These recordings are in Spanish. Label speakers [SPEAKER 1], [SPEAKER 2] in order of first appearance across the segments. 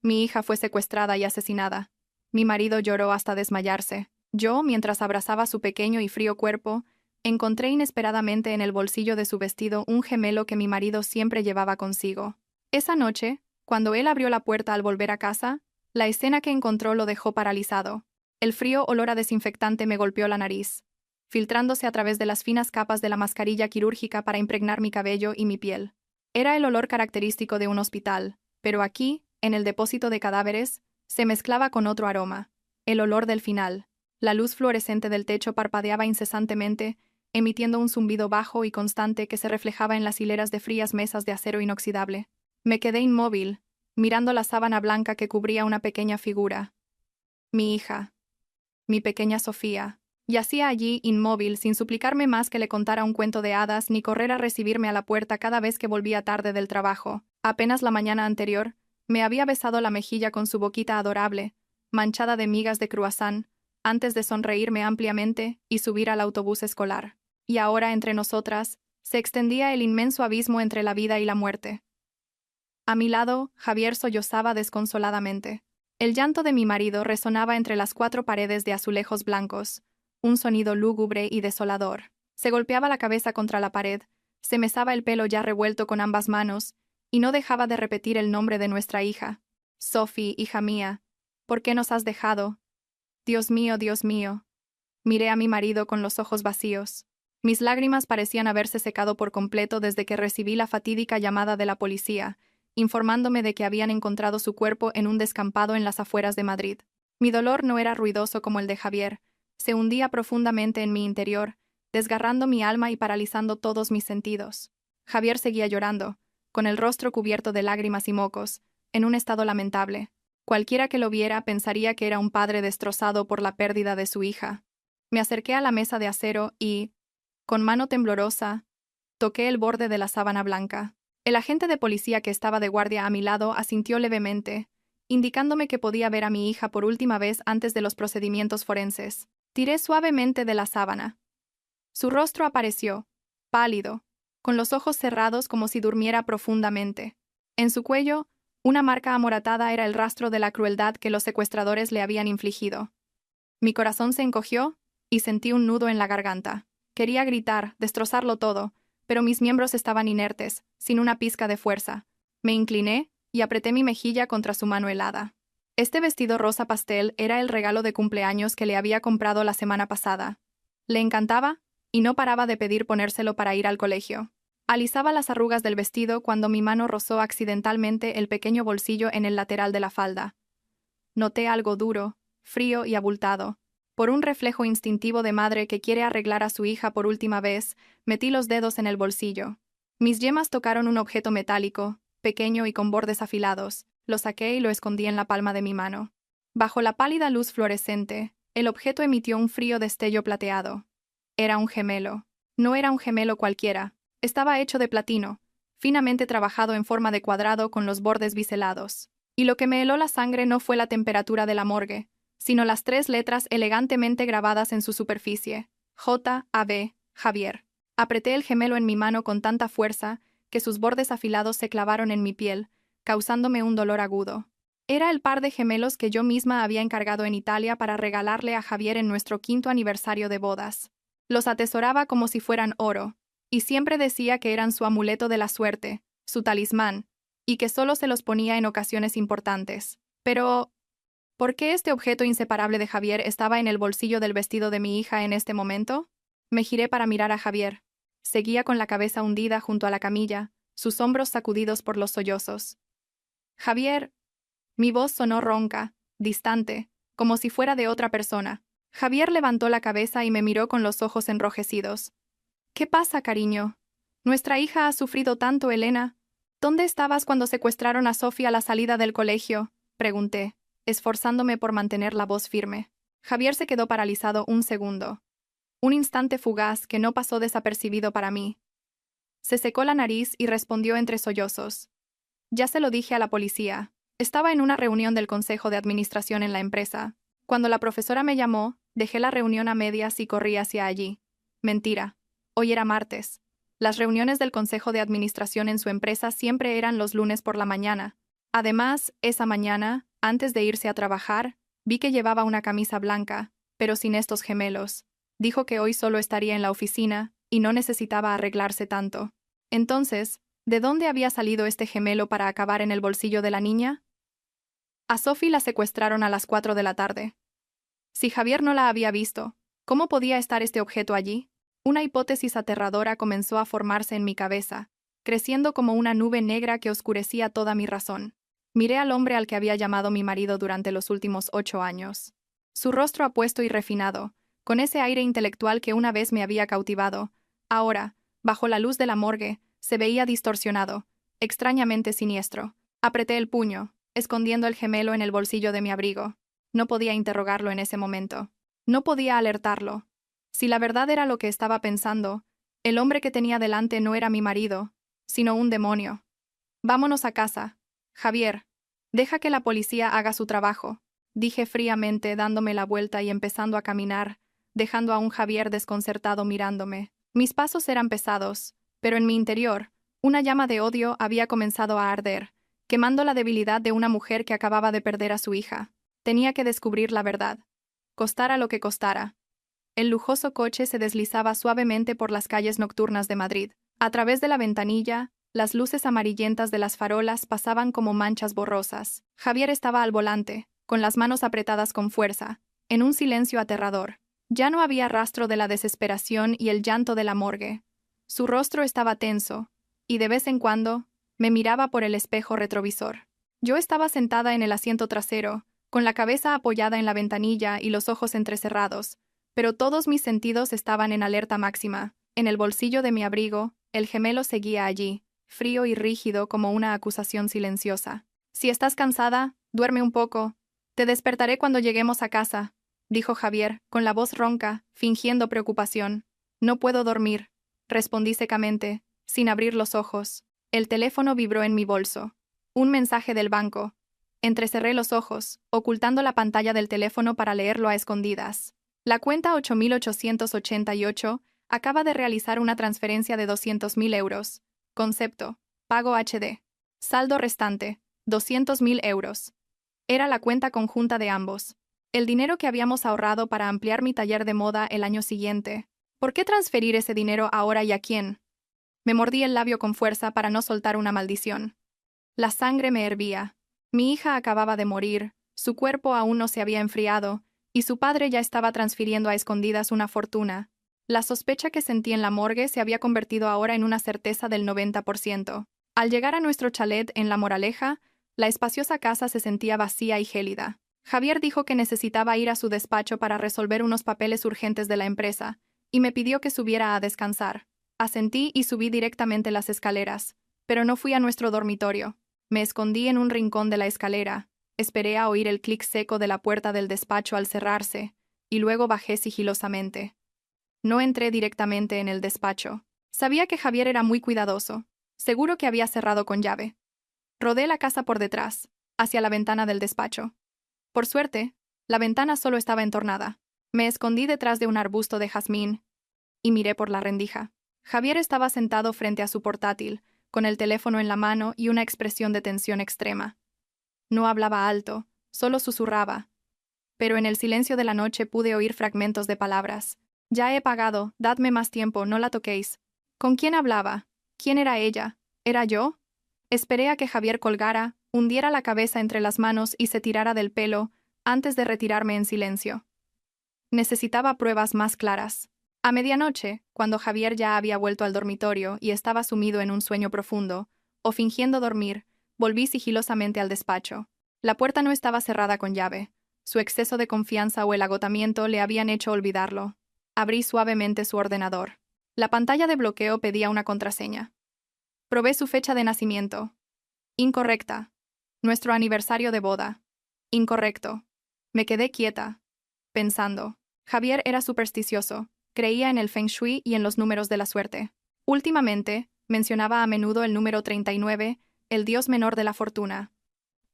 [SPEAKER 1] Mi hija fue secuestrada y asesinada. Mi marido lloró hasta desmayarse. Yo, mientras abrazaba su pequeño y frío cuerpo, encontré inesperadamente en el bolsillo de su vestido un gemelo que mi marido siempre llevaba consigo. Esa noche, cuando él abrió la puerta al volver a casa, la escena que encontró lo dejó paralizado. El frío olor a desinfectante me golpeó la nariz, filtrándose a través de las finas capas de la mascarilla quirúrgica para impregnar mi cabello y mi piel. Era el olor característico de un hospital, pero aquí, en el depósito de cadáveres, se mezclaba con otro aroma, el olor del final. La luz fluorescente del techo parpadeaba incesantemente, emitiendo un zumbido bajo y constante que se reflejaba en las hileras de frías mesas de acero inoxidable. Me quedé inmóvil, mirando la sábana blanca que cubría una pequeña figura. Mi hija. Mi pequeña Sofía. Yacía allí, inmóvil, sin suplicarme más que le contara un cuento de hadas ni correr a recibirme a la puerta cada vez que volvía tarde del trabajo. Apenas la mañana anterior, me había besado la mejilla con su boquita adorable, manchada de migas de croissant, antes de sonreírme ampliamente y subir al autobús escolar. Y ahora, entre nosotras, se extendía el inmenso abismo entre la vida y la muerte. A mi lado, Javier sollozaba desconsoladamente. El llanto de mi marido resonaba entre las cuatro paredes de azulejos blancos, un sonido lúgubre y desolador. Se golpeaba la cabeza contra la pared, se mesaba el pelo ya revuelto con ambas manos, y no dejaba de repetir el nombre de nuestra hija. Sophie, hija mía, ¿por qué nos has dejado? Dios mío, Dios mío. Miré a mi marido con los ojos vacíos. Mis lágrimas parecían haberse secado por completo desde que recibí la fatídica llamada de la policía, informándome de que habían encontrado su cuerpo en un descampado en las afueras de Madrid. Mi dolor no era ruidoso como el de Javier, se hundía profundamente en mi interior, desgarrando mi alma y paralizando todos mis sentidos. Javier seguía llorando, con el rostro cubierto de lágrimas y mocos, en un estado lamentable. Cualquiera que lo viera pensaría que era un padre destrozado por la pérdida de su hija. Me acerqué a la mesa de acero y, con mano temblorosa, toqué el borde de la sábana blanca. El agente de policía que estaba de guardia a mi lado asintió levemente, indicándome que podía ver a mi hija por última vez antes de los procedimientos forenses. Tiré suavemente de la sábana. Su rostro apareció, pálido, con los ojos cerrados como si durmiera profundamente. En su cuello, una marca amoratada era el rastro de la crueldad que los secuestradores le habían infligido. Mi corazón se encogió y sentí un nudo en la garganta. Quería gritar, destrozarlo todo, pero mis miembros estaban inertes, sin una pizca de fuerza. Me incliné y apreté mi mejilla contra su mano helada. Este vestido rosa pastel era el regalo de cumpleaños que le había comprado la semana pasada. Le encantaba, y no paraba de pedir ponérselo para ir al colegio. Alisaba las arrugas del vestido cuando mi mano rozó accidentalmente el pequeño bolsillo en el lateral de la falda. Noté algo duro, frío y abultado. Por un reflejo instintivo de madre que quiere arreglar a su hija por última vez, metí los dedos en el bolsillo. Mis yemas tocaron un objeto metálico, pequeño y con bordes afilados. Lo saqué y lo escondí en la palma de mi mano. Bajo la pálida luz fluorescente, el objeto emitió un frío destello plateado. Era un gemelo. No era un gemelo cualquiera. Estaba hecho de platino, finamente trabajado en forma de cuadrado con los bordes biselados. Y lo que me heló la sangre no fue la temperatura de la morgue, sino las 3 letras elegantemente grabadas en su superficie. J.A.B. Javier. Apreté el gemelo en mi mano con tanta fuerza que sus bordes afilados se clavaron en mi piel, causándome un dolor agudo. Era el par de gemelos que yo misma había encargado en Italia para regalarle a Javier en nuestro 5º aniversario de bodas. Los atesoraba como si fueran oro, y siempre decía que eran su amuleto de la suerte, su talismán, y que solo se los ponía en ocasiones importantes. Pero, ¿por qué este objeto inseparable de Javier estaba en el bolsillo del vestido de mi hija en este momento? Me giré para mirar a Javier. Seguía con la cabeza hundida junto a la camilla, sus hombros sacudidos por los sollozos. Javier. Mi voz sonó ronca, distante, como si fuera de otra persona. Javier levantó la cabeza y me miró con los ojos enrojecidos. ¿Qué pasa, cariño? Nuestra hija ha sufrido tanto, Elena. ¿Dónde estabas cuando secuestraron a Sofía a la salida del colegio? Pregunté, esforzándome por mantener la voz firme. Javier se quedó paralizado un segundo. Un instante fugaz que no pasó desapercibido para mí. Se secó la nariz y respondió entre sollozos. Ya se lo dije a la policía. Estaba en una reunión del consejo de administración en la empresa. Cuando la profesora me llamó, dejé la reunión a medias y corrí hacia allí. Mentira. Hoy era martes. Las reuniones del consejo de administración en su empresa siempre eran los lunes por la mañana. Además, esa mañana, antes de irse a trabajar, vi que llevaba una camisa blanca, pero sin estos gemelos. Dijo que hoy solo estaría en la oficina y no necesitaba arreglarse tanto. Entonces, ¿de dónde había salido este gemelo para acabar en el bolsillo de la niña? A Sophie la secuestraron a las 4 de la tarde. Si Javier no la había visto, ¿cómo podía estar este objeto allí? Una hipótesis aterradora comenzó a formarse en mi cabeza, creciendo como una nube negra que oscurecía toda mi razón. Miré al hombre al que había llamado mi marido durante los últimos 8 años. Su rostro apuesto y refinado, con ese aire intelectual que una vez me había cautivado, ahora, bajo la luz de la morgue, se veía distorsionado, extrañamente siniestro. Apreté el puño, escondiendo el gemelo en el bolsillo de mi abrigo. No podía interrogarlo en ese momento. No podía alertarlo. Si la verdad era lo que estaba pensando, el hombre que tenía delante no era mi marido, sino un demonio. Vámonos a casa. Javier, deja que la policía haga su trabajo, dije fríamente dándome la vuelta y empezando a caminar, dejando a un Javier desconcertado mirándome. Mis pasos eran pesados, pero en mi interior, una llama de odio había comenzado a arder, quemando la debilidad de una mujer que acababa de perder a su hija. Tenía que descubrir la verdad, costara lo que costara. El lujoso coche se deslizaba suavemente por las calles nocturnas de Madrid. A través de la ventanilla, las luces amarillentas de las farolas pasaban como manchas borrosas. Javier estaba al volante, con las manos apretadas con fuerza, en un silencio aterrador. Ya no había rastro de la desesperación y el llanto de la morgue. Su rostro estaba tenso, y de vez en cuando, me miraba por el espejo retrovisor. Yo estaba sentada en el asiento trasero, con la cabeza apoyada en la ventanilla y los ojos entrecerrados, pero todos mis sentidos estaban en alerta máxima. En el bolsillo de mi abrigo, el gemelo seguía allí, frío y rígido como una acusación silenciosa. Si estás cansada, duerme un poco. Te despertaré cuando lleguemos a casa, dijo Javier, con la voz ronca, fingiendo preocupación. No puedo dormir, respondí secamente, sin abrir los ojos. El teléfono vibró en mi bolso. Un mensaje del banco. Entrecerré los ojos, ocultando la pantalla del teléfono para leerlo a escondidas. La cuenta 8888 acaba de realizar una transferencia de 200.000 euros. Concepto: pago HD. Saldo restante: 200.000 euros. Era la cuenta conjunta de ambos. El dinero que habíamos ahorrado para ampliar mi taller de moda el año siguiente. ¿Por qué transferir ese dinero ahora y a quién? Me mordí el labio con fuerza para no soltar una maldición. La sangre me hervía. Mi hija acababa de morir, su cuerpo aún no se había enfriado, y su padre ya estaba transfiriendo a escondidas una fortuna. La sospecha que sentí en la morgue se había convertido ahora en una certeza del 90%. Al llegar a nuestro chalet en La Moraleja, la espaciosa casa se sentía vacía y gélida. Javier dijo que necesitaba ir a su despacho para resolver unos papeles urgentes de la empresa, y me pidió que subiera a descansar. Asentí y subí directamente las escaleras, pero no fui a nuestro dormitorio. Me escondí en un rincón de la escalera, esperé a oír el clic seco de la puerta del despacho al cerrarse, y luego bajé sigilosamente. No entré directamente en el despacho. Sabía que Javier era muy cuidadoso. Seguro que había cerrado con llave. Rodé la casa por detrás, hacia la ventana del despacho. Por suerte, la ventana solo estaba entornada. Me escondí detrás de un arbusto de jazmín y miré por la rendija. Javier estaba sentado frente a su portátil, con el teléfono en la mano y una expresión de tensión extrema. No hablaba alto, solo susurraba. Pero en el silencio de la noche pude oír fragmentos de palabras. Ya he pagado, dadme más tiempo, no la toquéis. ¿Con quién hablaba? ¿Quién era ella? ¿Era yo? Esperé a que Javier colgara, hundiera la cabeza entre las manos y se tirara del pelo, antes de retirarme en silencio. Necesitaba pruebas más claras. A medianoche, cuando Javier ya había vuelto al dormitorio y estaba sumido en un sueño profundo, o fingiendo dormir, volví sigilosamente al despacho. La puerta no estaba cerrada con llave. Su exceso de confianza o el agotamiento le habían hecho olvidarlo. Abrí suavemente su ordenador. La pantalla de bloqueo pedía una contraseña. Probé su fecha de nacimiento. Incorrecta. Nuestro aniversario de boda. Incorrecto. Me quedé quieta, pensando. Javier era supersticioso. Creía en el feng shui y en los números de la suerte. Últimamente, mencionaba a menudo el número 39, el dios menor de la fortuna.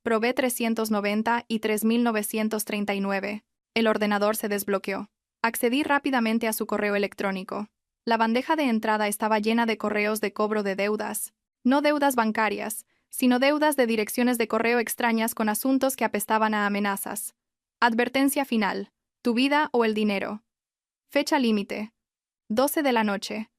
[SPEAKER 1] Probé 390 y 3939. El ordenador se desbloqueó. Accedí rápidamente a su correo electrónico. La bandeja de entrada estaba llena de correos de cobro de deudas. No deudas bancarias, sino deudas de direcciones de correo extrañas con asuntos que apestaban a amenazas. Advertencia final: tu vida o el dinero. Fecha límite: 12 de la noche.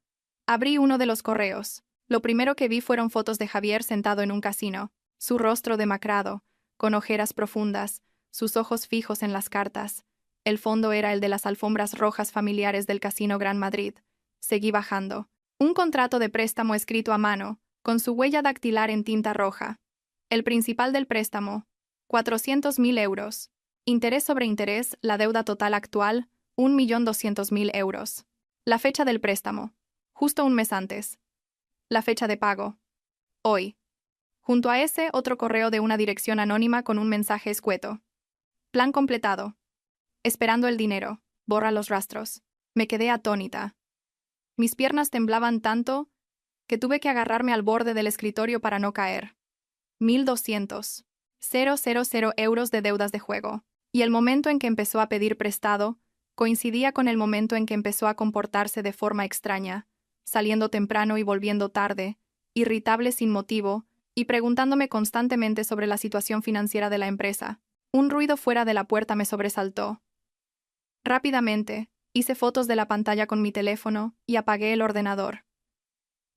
[SPEAKER 1] Abrí uno de los correos. Lo primero que vi fueron fotos de Javier sentado en un casino, su rostro demacrado, con ojeras profundas, sus ojos fijos en las cartas. El fondo era el de las alfombras rojas familiares del Casino Gran Madrid. Seguí bajando. Un contrato de préstamo escrito a mano, con su huella dactilar en tinta roja. El principal del préstamo: 400.000 euros. Interés sobre interés, la deuda total actual: 1.200.000 euros. La fecha del préstamo: justo un mes antes. La fecha de pago: hoy. Junto a ese, otro correo de una dirección anónima con un mensaje escueto: plan completado. Esperando el dinero. Borra los rastros. Me quedé atónita. Mis piernas temblaban tanto que tuve que agarrarme al borde del escritorio para no caer. 1.200.000 euros de deudas de juego. Y el momento en que empezó a pedir prestado coincidía con el momento en que empezó a comportarse de forma extraña, saliendo temprano y volviendo tarde, irritable sin motivo, y preguntándome constantemente sobre la situación financiera de la empresa. Un ruido fuera de la puerta me sobresaltó. Rápidamente, hice fotos de la pantalla con mi teléfono y apagué el ordenador.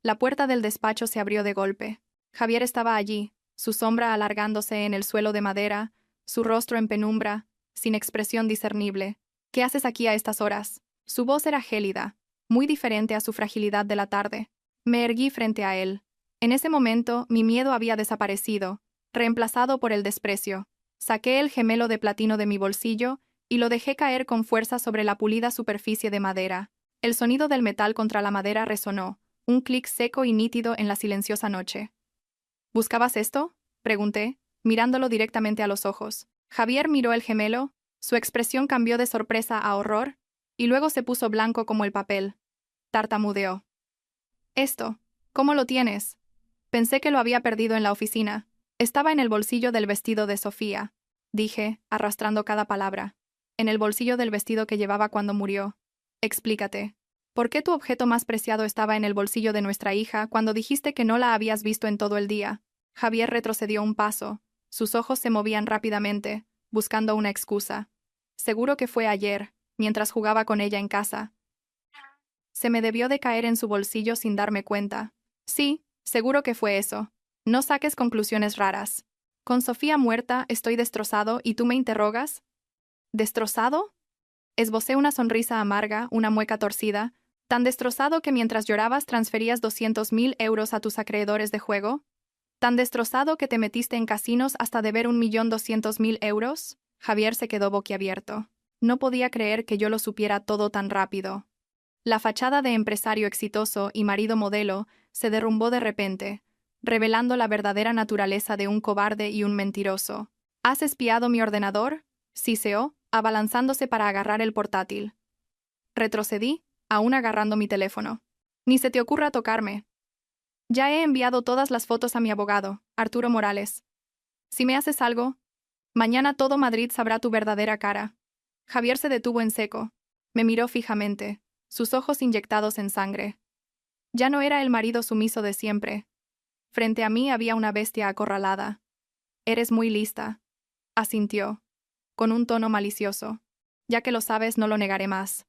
[SPEAKER 1] La puerta del despacho se abrió de golpe. Javier estaba allí, su sombra alargándose en el suelo de madera, su rostro en penumbra, sin expresión discernible. ¿Qué haces aquí a estas horas? Su voz era gélida, muy diferente a su fragilidad de la tarde. Me erguí frente a él. En ese momento, mi miedo había desaparecido, reemplazado por el desprecio. Saqué el gemelo de platino de mi bolsillo y lo dejé caer con fuerza sobre la pulida superficie de madera. El sonido del metal contra la madera resonó, un clic seco y nítido en la silenciosa noche. ¿Buscabas esto?, pregunté, mirándolo directamente a los ojos. Javier miró el gemelo, su expresión cambió de sorpresa a horror, y luego se puso blanco como el papel. Tartamudeó. «Esto, ¿cómo lo tienes?» Pensé que lo había perdido en la oficina. Estaba en el bolsillo del vestido de Sofía, dije, arrastrando cada palabra. En el bolsillo del vestido que llevaba cuando murió. Explícate. ¿Por qué tu objeto más preciado estaba en el bolsillo de nuestra hija cuando dijiste que no la habías visto en todo el día? Javier retrocedió un paso. Sus ojos se movían rápidamente, buscando una excusa. Seguro que fue ayer, mientras jugaba con ella en casa. Se me debió de caer en su bolsillo sin darme cuenta. Sí, seguro que fue eso. No saques conclusiones raras. Con Sofía muerta, estoy destrozado y tú me interrogas. ¿Destrozado? Esbocé una sonrisa amarga, una mueca torcida, tan destrozado que mientras llorabas transferías 200.000 euros a tus acreedores de juego. ¿Tan destrozado que te metiste en casinos hasta deber 1.200.000 euros? Javier se quedó boquiabierto. No podía creer que yo lo supiera todo tan rápido. La fachada de empresario exitoso y marido modelo se derrumbó de repente, revelando la verdadera naturaleza de un cobarde y un mentiroso. ¿Has espiado mi ordenador?, siseó, abalanzándose para agarrar el portátil. Retrocedí, aún agarrando mi teléfono. Ni se te ocurra tocarme. Ya he enviado todas las fotos a mi abogado, Arturo Morales. Si me haces algo, mañana todo Madrid sabrá tu verdadera cara. Javier se detuvo en seco. Me miró fijamente, sus ojos inyectados en sangre. Ya no era el marido sumiso de siempre. Frente a mí había una bestia acorralada. Eres muy lista, asintió, con un tono malicioso. Ya que lo sabes, no lo negaré más.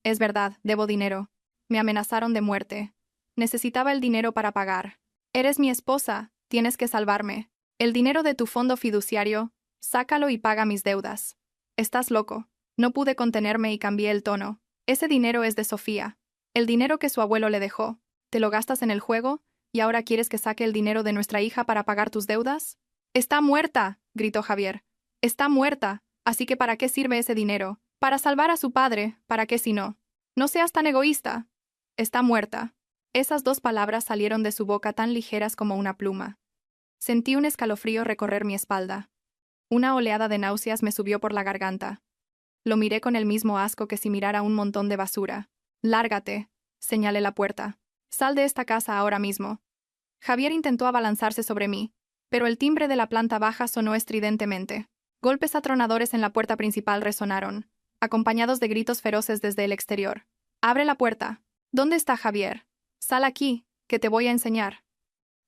[SPEAKER 1] Es verdad, debo dinero. Me amenazaron de muerte. Necesitaba el dinero para pagar. Eres mi esposa, tienes que salvarme. El dinero de tu fondo fiduciario, sácalo y paga mis deudas. Estás loco. No pude contenerme y cambié el tono. Ese dinero es de Sofía. El dinero que su abuelo le dejó. ¿Te lo gastas en el juego? ¿Y ahora quieres que saque el dinero de nuestra hija para pagar tus deudas? ¡Está muerta!, gritó Javier. Está muerta, así que ¿para qué sirve ese dinero? Para salvar a su padre, ¿para qué si no? No seas tan egoísta. Está muerta. Esas dos palabras salieron de su boca tan ligeras como una pluma. Sentí un escalofrío recorrer mi espalda. Una oleada de náuseas me subió por la garganta. Lo miré con el mismo asco que si mirara un montón de basura. «Lárgate», señalé la puerta. «Sal de esta casa ahora mismo». Javier intentó abalanzarse sobre mí, pero el timbre de la planta baja sonó estridentemente. Golpes atronadores en la puerta principal resonaron, acompañados de gritos feroces desde el exterior. «¡Abre la puerta! ¿Dónde está Javier? Sal aquí, que te voy a enseñar».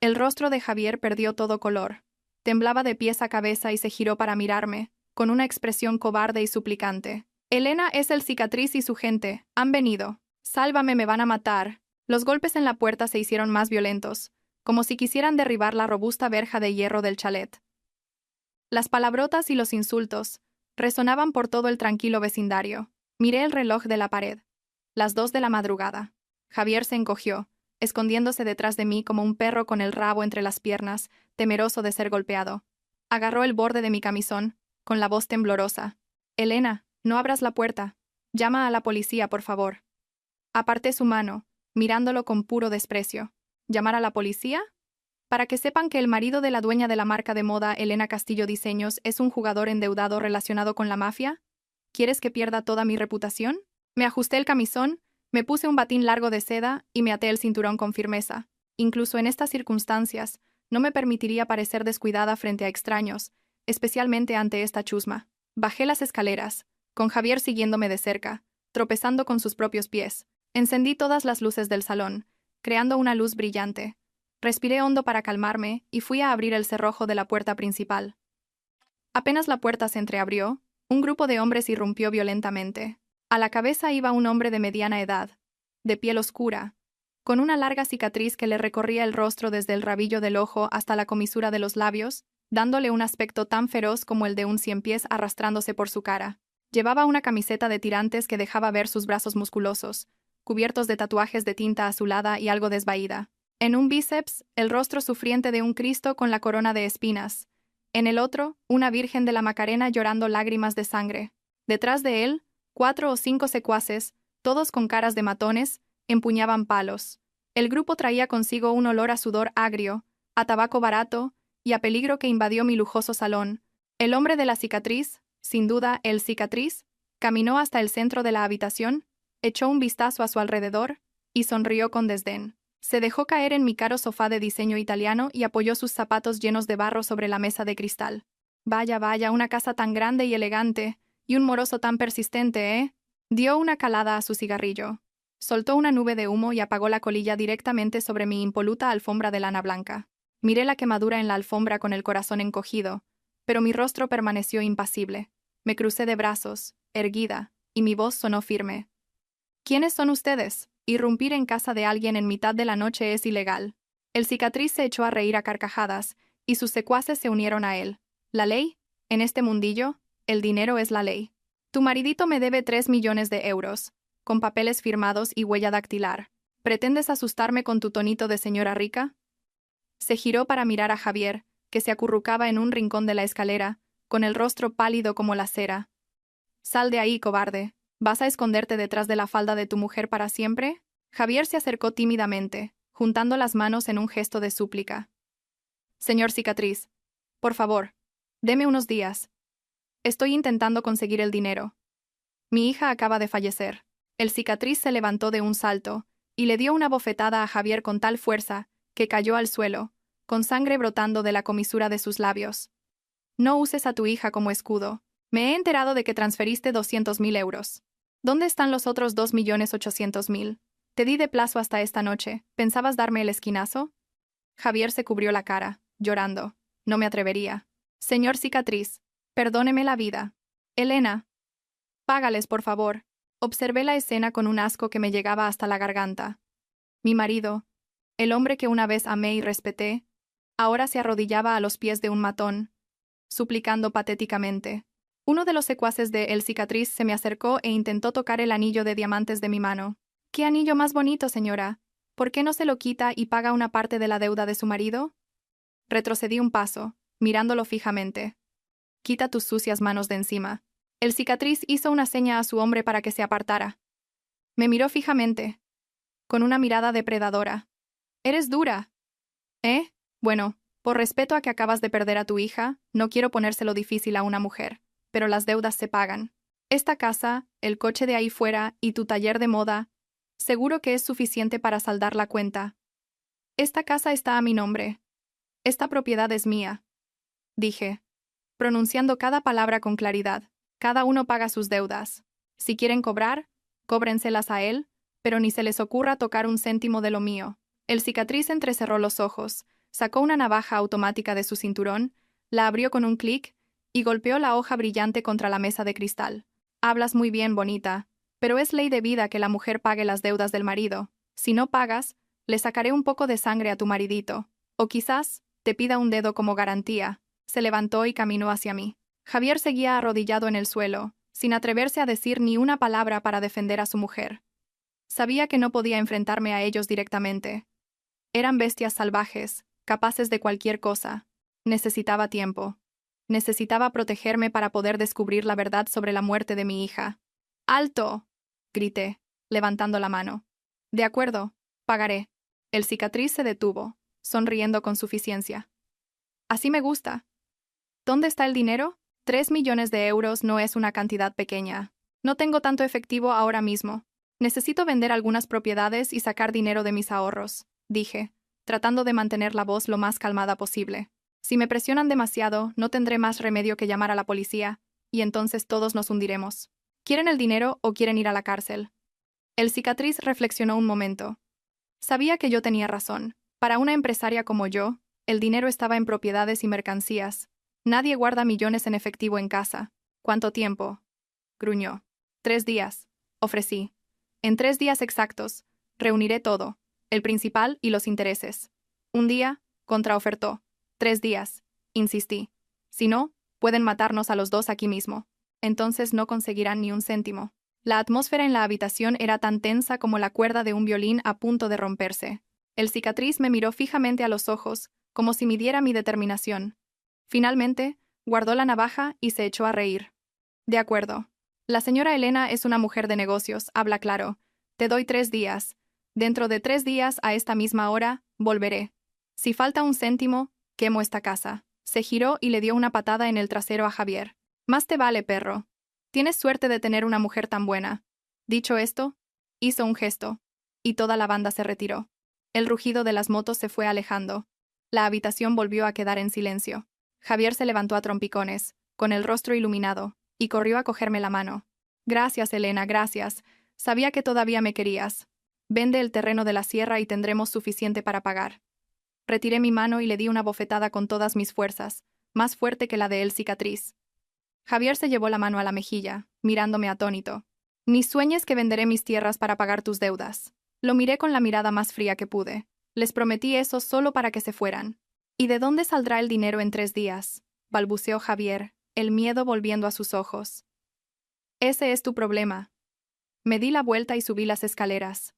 [SPEAKER 1] El rostro de Javier perdió todo color. Temblaba de pies a cabeza y se giró para mirarme, con una expresión cobarde y suplicante. Elena es el cicatriz y su gente. Han venido. Sálvame, me van a matar. Los golpes en la puerta se hicieron más violentos, como si quisieran derribar la robusta verja de hierro del chalet. Las palabrotas y los insultos resonaban por todo el tranquilo vecindario. Miré el reloj de la pared. Las 2 de la madrugada. Javier se encogió, escondiéndose detrás de mí como un perro con el rabo entre las piernas, temeroso de ser golpeado. Agarró el borde de mi camisón, con la voz temblorosa. Elena, no abras la puerta. Llama a la policía, por favor. Aparté su mano, mirándolo con puro desprecio. ¿Llamar a la policía? Para que sepan que el marido de la dueña de la marca de moda Elena Castillo Diseños es un jugador endeudado relacionado con la mafia. ¿Quieres que pierda toda mi reputación? Me ajusté el camisón, me puse un batín largo de seda y me até el cinturón con firmeza. Incluso en estas circunstancias, no me permitiría parecer descuidada frente a extraños, especialmente ante esta chusma. Bajé las escaleras, con Javier siguiéndome de cerca, tropezando con sus propios pies. Encendí todas las luces del salón, creando una luz brillante. Respiré hondo para calmarme y fui a abrir el cerrojo de la puerta principal. Apenas la puerta se entreabrió, un grupo de hombres irrumpió violentamente. A la cabeza iba un hombre de mediana edad, de piel oscura, con una larga cicatriz que le recorría el rostro desde el rabillo del ojo hasta la comisura de los labios, dándole un aspecto tan feroz como el de un ciempiés arrastrándose por su cara. Llevaba una camiseta de tirantes que dejaba ver sus brazos musculosos, cubiertos de tatuajes de tinta azulada y algo desvaída. En un bíceps, el rostro sufriente de un Cristo con la corona de espinas. En el otro, una Virgen de la Macarena llorando lágrimas de sangre. Detrás de él, 4 o 5 secuaces, todos con caras de matones, empuñaban palos. El grupo traía consigo un olor a sudor agrio, a tabaco barato y a peligro que invadió mi lujoso salón. El hombre de la cicatriz, sin duda el cicatriz, caminó hasta el centro de la habitación, echó un vistazo a su alrededor y sonrió con desdén. Se dejó caer en mi caro sofá de diseño italiano y apoyó sus zapatos llenos de barro sobre la mesa de cristal. Vaya, vaya, una casa tan grande y elegante, y un moroso tan persistente, ¿eh? Dio una calada a su cigarrillo. Soltó una nube de humo y apagó la colilla directamente sobre mi impoluta alfombra de lana blanca. Miré la quemadura en la alfombra con el corazón encogido, pero mi rostro permaneció impasible. Me crucé de brazos, erguida, y mi voz sonó firme. ¿Quiénes son ustedes? Irrumpir en casa de alguien en mitad de la noche es ilegal. El cicatriz se echó a reír a carcajadas, y sus secuaces se unieron a él. ¿La ley? En este mundillo, el dinero es la ley. Tu maridito me debe 3 millones de euros, con papeles firmados y huella dactilar. ¿Pretendes asustarme con tu tonito de señora rica? Se giró para mirar a Javier, que se acurrucaba en un rincón de la escalera, con el rostro pálido como la cera. Sal de ahí, cobarde. ¿Vas a esconderte detrás de la falda de tu mujer para siempre? Javier se acercó tímidamente, juntando las manos en un gesto de súplica. Señor cicatriz, por favor, deme unos días. Estoy intentando conseguir el dinero. Mi hija acaba de fallecer. El cicatriz se levantó de un salto y le dio una bofetada a Javier con tal fuerza que cayó al suelo, con sangre brotando de la comisura de sus labios. No uses a tu hija como escudo. Me he enterado de que transferiste 200.000 euros. ¿Dónde están los otros 2.800.000? Te di de plazo hasta esta noche. ¿Pensabas darme el esquinazo? Javier se cubrió la cara, llorando. No me atrevería. Señor cicatriz, perdóneme la vida. Elena. Págales, por favor. Observé la escena con un asco que me llegaba hasta la garganta. Mi marido, el hombre que una vez amé y respeté, ahora se arrodillaba a los pies de un matón, suplicando patéticamente. Uno de los secuaces de El Cicatriz se me acercó e intentó tocar el anillo de diamantes de mi mano. «¿Qué anillo más bonito, señora? ¿Por qué no se lo quita y paga una parte de la deuda de su marido?» Retrocedí un paso, mirándolo fijamente. «Quita tus sucias manos de encima». El Cicatriz hizo una seña a su hombre para que se apartara. Me miró fijamente, con una mirada depredadora. «Eres dura». «¿Eh? Bueno, por respeto a que acabas de perder a tu hija, no quiero ponérselo difícil a una mujer. Pero las deudas se pagan. Esta casa, el coche de ahí fuera y tu taller de moda, seguro que es suficiente para saldar la cuenta. Esta casa está a mi nombre. Esta propiedad es mía», dije, pronunciando cada palabra con claridad. «Cada uno paga sus deudas. Si quieren cobrar, cóbrenselas a él, pero ni se les ocurra tocar un céntimo de lo mío». El Cicatriz entrecerró los ojos, Sacó una navaja automática de su cinturón, la abrió con un clic y golpeó la hoja brillante contra la mesa de cristal. Hablas muy bien, bonita, pero es ley de vida que la mujer pague las deudas del marido. Si no pagas, le sacaré un poco de sangre a tu maridito. O quizás te pida un dedo como garantía. Se levantó y caminó hacia mí. Javier seguía arrodillado en el suelo, sin atreverse a decir ni una palabra para defender a su mujer. Sabía que no podía enfrentarme a ellos directamente. Eran bestias salvajes, capaces de cualquier cosa. Necesitaba tiempo. Necesitaba protegerme para poder descubrir la verdad sobre la muerte de mi hija. ¡Alto!, grité, levantando la mano. De acuerdo, pagaré. El cicatriz se detuvo, sonriendo con suficiencia. Así me gusta. ¿Dónde está el dinero? 3 millones de euros no es una cantidad pequeña. No tengo tanto efectivo ahora mismo. Necesito vender algunas propiedades y sacar dinero de mis ahorros, dije, tratando de mantener la voz lo más calmada posible. Si me presionan demasiado, no tendré más remedio que llamar a la policía, y entonces todos nos hundiremos. ¿Quieren el dinero o quieren ir a la cárcel? El cicatriz reflexionó un momento. Sabía que yo tenía razón. Para una empresaria como yo, el dinero estaba en propiedades y mercancías. Nadie guarda millones en efectivo en casa. ¿Cuánto tiempo? Gruñó. 3 días. Ofrecí. En 3 días exactos, reuniré todo, el principal y los intereses. Un día, contraofertó. 3 días, insistí. Si no, pueden matarnos a los dos aquí mismo. Entonces no conseguirán ni un céntimo. La atmósfera en la habitación era tan tensa como la cuerda de un violín a punto de romperse. El cicatriz me miró fijamente a los ojos, como si midiera mi determinación. Finalmente, guardó la navaja y se echó a reír. De acuerdo. La señora Elena es una mujer de negocios, habla claro. Te doy 3 días. Dentro de 3 días, a esta misma hora, volveré. Si falta un céntimo, quemo esta casa. Se giró y le dio una patada en el trasero a Javier. Más te vale, perro. Tienes suerte de tener una mujer tan buena. Dicho esto, hizo un gesto, y toda la banda se retiró. El rugido de las motos se fue alejando. La habitación volvió a quedar en silencio. Javier se levantó a trompicones, con el rostro iluminado, y corrió a cogerme la mano. Gracias, Elena, gracias. Sabía que todavía me querías. Vende el terreno de la sierra y tendremos suficiente para pagar. Retiré mi mano y le di una bofetada con todas mis fuerzas, más fuerte que la de él cicatriz. Javier se llevó la mano a la mejilla, mirándome atónito. Ni sueñes que venderé mis tierras para pagar tus deudas. Lo miré con la mirada más fría que pude. Les prometí eso solo para que se fueran. ¿Y de dónde saldrá el dinero en 3 días? Balbuceó Javier, el miedo volviendo a sus ojos. Ese es tu problema. Me di la vuelta y subí las escaleras.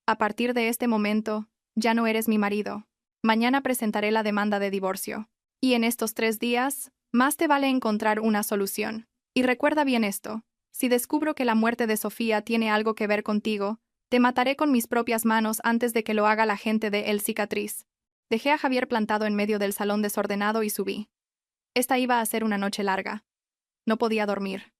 [SPEAKER 1] A partir de este momento, ya no eres mi marido. Mañana presentaré la demanda de divorcio. Y en estos 3 días, más te vale encontrar una solución. Y recuerda bien esto. Si descubro que la muerte de Sofía tiene algo que ver contigo, te mataré con mis propias manos antes de que lo haga la gente de El Cicatriz. Dejé a Javier plantado en medio del salón desordenado y subí. Esta iba a ser una noche larga. No podía dormir.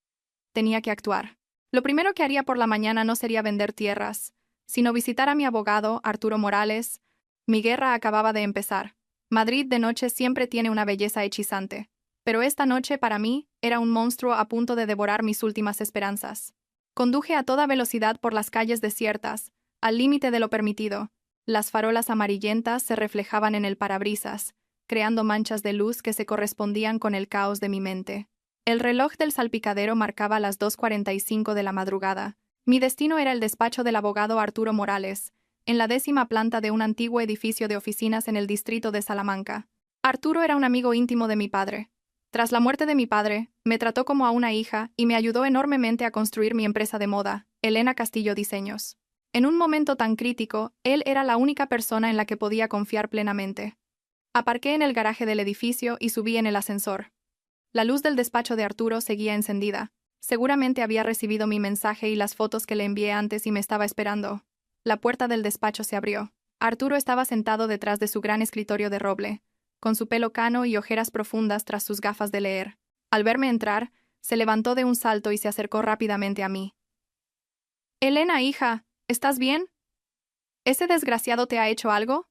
[SPEAKER 1] Tenía que actuar. Lo primero que haría por la mañana no sería vender tierras, sino visitar a mi abogado, Arturo Morales. Mi guerra acababa de empezar. Madrid de noche siempre tiene una belleza hechizante. Pero esta noche, para mí, era un monstruo a punto de devorar mis últimas esperanzas. Conduje a toda velocidad por las calles desiertas, al límite de lo permitido. Las farolas amarillentas se reflejaban en el parabrisas, creando manchas de luz que se correspondían con el caos de mi mente. El reloj del salpicadero marcaba las 2:45 de la madrugada. Mi destino era el despacho del abogado Arturo Morales, en la 10ª planta de un antiguo edificio de oficinas en el distrito de Salamanca. Arturo era un amigo íntimo de mi padre. Tras la muerte de mi padre, me trató como a una hija y me ayudó enormemente a construir mi empresa de moda, Elena Castillo Diseños. En un momento tan crítico, él era la única persona en la que podía confiar plenamente. Aparqué en el garaje del edificio y subí en el ascensor. La luz del despacho de Arturo seguía encendida. Seguramente había recibido mi mensaje y las fotos que le envié antes y me estaba esperando. La puerta del despacho se abrió. Arturo estaba sentado detrás de su gran escritorio de roble, con su pelo cano y ojeras profundas tras sus gafas de leer. Al verme entrar, se levantó de un salto y se acercó rápidamente a mí. «Elena, hija, ¿estás bien? ¿Ese desgraciado te ha hecho algo?»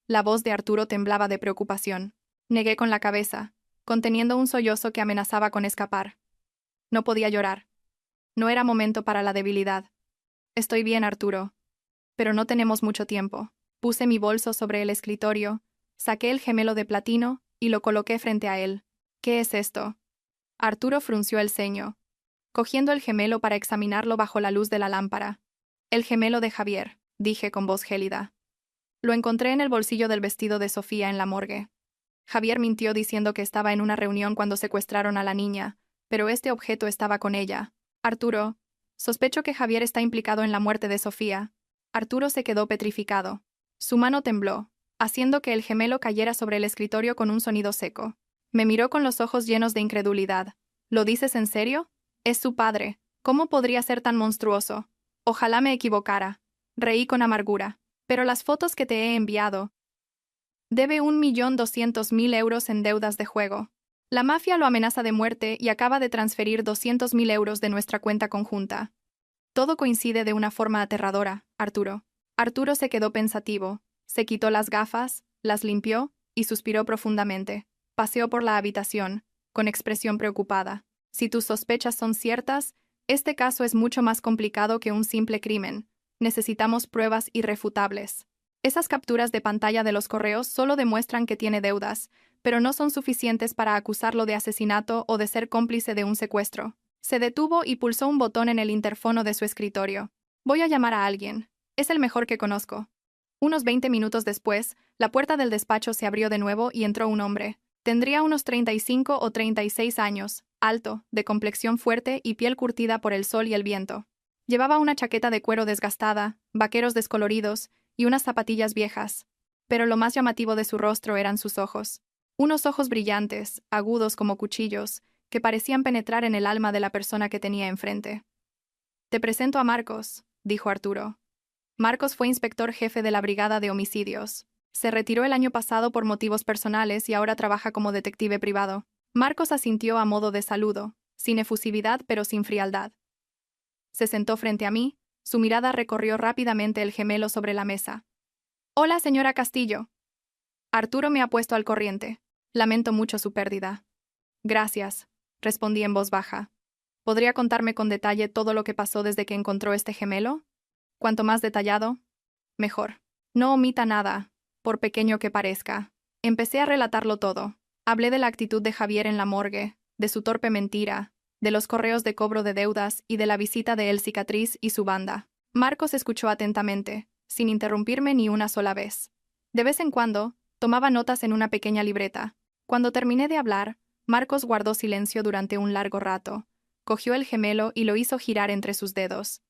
[SPEAKER 1] La voz de Arturo temblaba de preocupación. Negué con la cabeza, conteniendo un sollozo que amenazaba con escapar. No podía llorar. No era momento para la debilidad. «Estoy bien, Arturo. Pero no tenemos mucho tiempo». Puse mi bolso sobre el escritorio, Saqué el gemelo de platino y lo coloqué frente a él. ¿Qué es esto? Arturo frunció el ceño, cogiendo el gemelo para examinarlo bajo la luz de la lámpara. El gemelo de Javier, dije con voz gélida. Lo encontré en el bolsillo del vestido de Sofía en la morgue. Javier mintió diciendo que estaba en una reunión cuando secuestraron a la niña, pero este objeto estaba con ella. Arturo, sospecho que Javier está implicado en la muerte de Sofía. Arturo se quedó petrificado. Su mano tembló, haciendo que el gemelo cayera sobre el escritorio con un sonido seco. Me miró con los ojos llenos de incredulidad. ¿Lo dices en serio? Es su padre. ¿Cómo podría ser tan monstruoso? Ojalá me equivocara. Reí con amargura. Pero las fotos que te he enviado. Debe 1.200.000 euros en deudas de juego. La mafia lo amenaza de muerte y acaba de transferir 200.000 euros de nuestra cuenta conjunta. Todo coincide de una forma aterradora, Arturo. Arturo se quedó pensativo, se quitó las gafas, las limpió y suspiró profundamente. Paseó por la habitación, con expresión preocupada. Si tus sospechas son ciertas, este caso es mucho más complicado que un simple crimen. Necesitamos pruebas irrefutables. Esas capturas de pantalla de los correos solo demuestran que tiene deudas, pero no son suficientes para acusarlo de asesinato o de ser cómplice de un secuestro. Se detuvo y pulsó un botón en el interfono de su escritorio. Voy a llamar a alguien. Es el mejor que conozco. Unos 20 minutos después, la puerta del despacho se abrió de nuevo y entró un hombre. Tendría unos 35 o 36 años, alto, de complexión fuerte y piel curtida por el sol y el viento. Llevaba una chaqueta de cuero desgastada, vaqueros descoloridos y unas zapatillas viejas. Pero lo más llamativo de su rostro eran sus ojos. Unos ojos brillantes, agudos como cuchillos, que parecían penetrar en el alma de la persona que tenía enfrente. Te presento a Marcos, dijo Arturo. Marcos fue inspector jefe de la Brigada de Homicidios. Se retiró el año pasado por motivos personales y ahora trabaja como detective privado. Marcos asintió a modo de saludo, sin efusividad pero sin frialdad. Se sentó frente a mí, su mirada recorrió rápidamente el gemelo sobre la mesa. Hola, señora Castillo. Arturo me ha puesto al corriente. Lamento mucho su pérdida. Gracias, respondí en voz baja. ¿Podría contarme con detalle todo lo que pasó desde que encontró este gemelo? Cuanto más detallado, mejor. No omita nada, por pequeño que parezca. Empecé a relatarlo todo. Hablé de la actitud de Javier en la morgue, de su torpe mentira, de los correos de cobro de deudas y de la visita de El Cicatriz y su banda. Marcos escuchó atentamente, sin interrumpirme ni una sola vez. De vez en cuando, tomaba notas en una pequeña libreta. Cuando terminé de hablar, Marcos guardó silencio durante un largo rato. Cogió el gemelo y lo hizo girar entre sus dedos.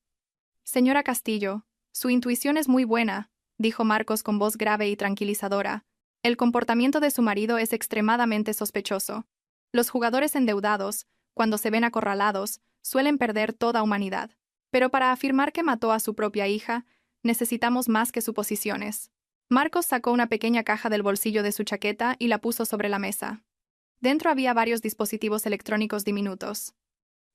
[SPEAKER 1] Señora Castillo, su intuición es muy buena, dijo Marcos con voz grave y tranquilizadora. El comportamiento de su marido es extremadamente sospechoso. Los jugadores endeudados, cuando se ven acorralados, suelen perder toda humanidad. Pero para afirmar que mató a su propia hija, necesitamos más que suposiciones. Marcos sacó una pequeña caja del bolsillo de su chaqueta y la puso sobre la mesa. Dentro había varios dispositivos electrónicos diminutos.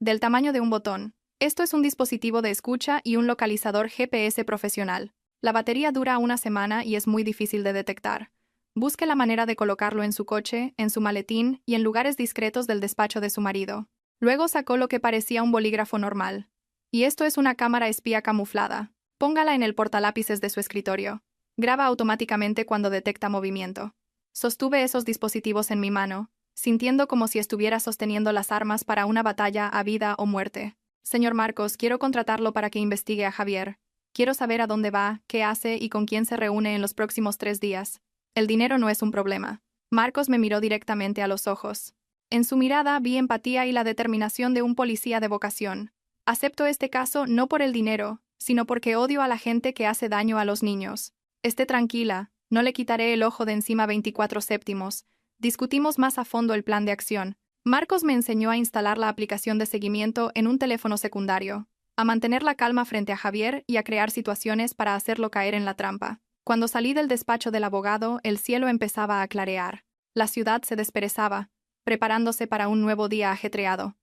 [SPEAKER 1] Del tamaño de un botón. Esto es un dispositivo de escucha y un localizador GPS profesional. La batería dura una semana y es muy difícil de detectar. Busque la manera de colocarlo en su coche, en su maletín y en lugares discretos del despacho de su marido. Luego sacó lo que parecía un bolígrafo normal. Y esto es una cámara espía camuflada. Póngala en el portalápices de su escritorio. Graba automáticamente cuando detecta movimiento. Sostuve esos dispositivos en mi mano, sintiendo como si estuviera sosteniendo las armas para una batalla a vida o muerte. Señor Marcos, quiero contratarlo para que investigue a Javier. Quiero saber a dónde va, qué hace y con quién se reúne en los próximos 3 días. El dinero no es un problema. Marcos me miró directamente a los ojos. En su mirada vi empatía y la determinación de un policía de vocación. Acepto este caso no por el dinero, sino porque odio a la gente que hace daño a los niños. Esté tranquila, no le quitaré el ojo de encima 24 céntimos. Discutimos más a fondo el plan de acción. Marcos me enseñó a instalar la aplicación de seguimiento en un teléfono secundario, a mantener la calma frente a Javier y a crear situaciones para hacerlo caer en la trampa. Cuando salí del despacho del abogado, el cielo empezaba a clarear. La ciudad se desperezaba, preparándose para un nuevo día ajetreado.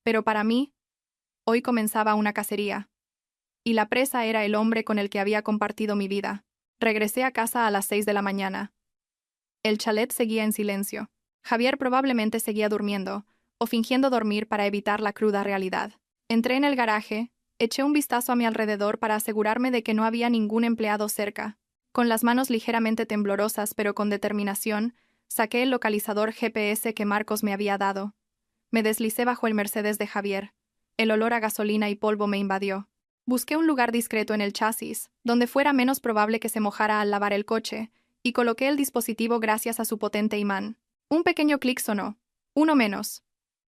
[SPEAKER 1] Pero para mí, hoy comenzaba una cacería. Y la presa era el hombre con el que había compartido mi vida. Regresé a casa a las 6 de la mañana. El chalet seguía en silencio. Javier probablemente seguía durmiendo, o fingiendo dormir para evitar la cruda realidad. Entré en el garaje, eché un vistazo a mi alrededor para asegurarme de que no había ningún empleado cerca. Con las manos ligeramente temblorosas pero con determinación, saqué el localizador GPS que Marcos me había dado. Me deslicé bajo el Mercedes de Javier. El olor a gasolina y polvo me invadió. Busqué un lugar discreto en el chasis, donde fuera menos probable que se mojara al lavar el coche, y coloqué el dispositivo gracias a su potente imán. Un pequeño clic sonó. Uno menos.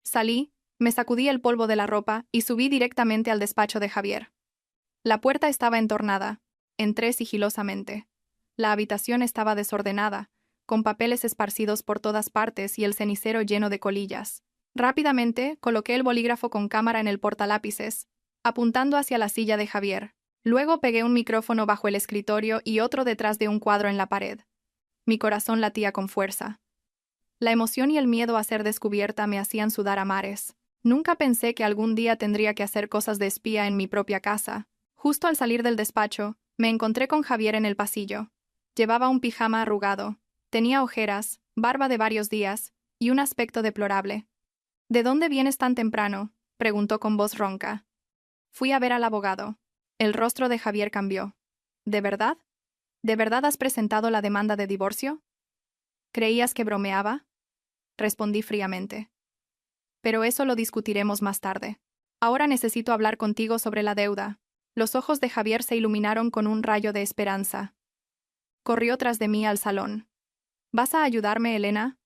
[SPEAKER 1] Salí, me sacudí el polvo de la ropa y subí directamente al despacho de Javier. La puerta estaba entornada. Entré sigilosamente. La habitación estaba desordenada, con papeles esparcidos por todas partes y el cenicero lleno de colillas. Rápidamente, coloqué el bolígrafo con cámara en el portalápices, apuntando hacia la silla de Javier. Luego pegué un micrófono bajo el escritorio y otro detrás de un cuadro en la pared. Mi corazón latía con fuerza. La emoción y el miedo a ser descubierta me hacían sudar a mares. Nunca pensé que algún día tendría que hacer cosas de espía en mi propia casa. Justo al salir del despacho, me encontré con Javier en el pasillo. Llevaba un pijama arrugado, tenía ojeras, barba de varios días y un aspecto deplorable. ¿De dónde vienes tan temprano?, preguntó con voz ronca. Fui a ver al abogado. El rostro de Javier cambió. ¿De verdad? ¿De verdad has presentado la demanda de divorcio? ¿Creías que bromeaba? Respondí fríamente. Pero eso lo discutiremos más tarde. Ahora necesito hablar contigo sobre la deuda. Los ojos de Javier se iluminaron con un rayo de esperanza. Corrió tras de mí al salón. ¿Vas a ayudarme, Elena?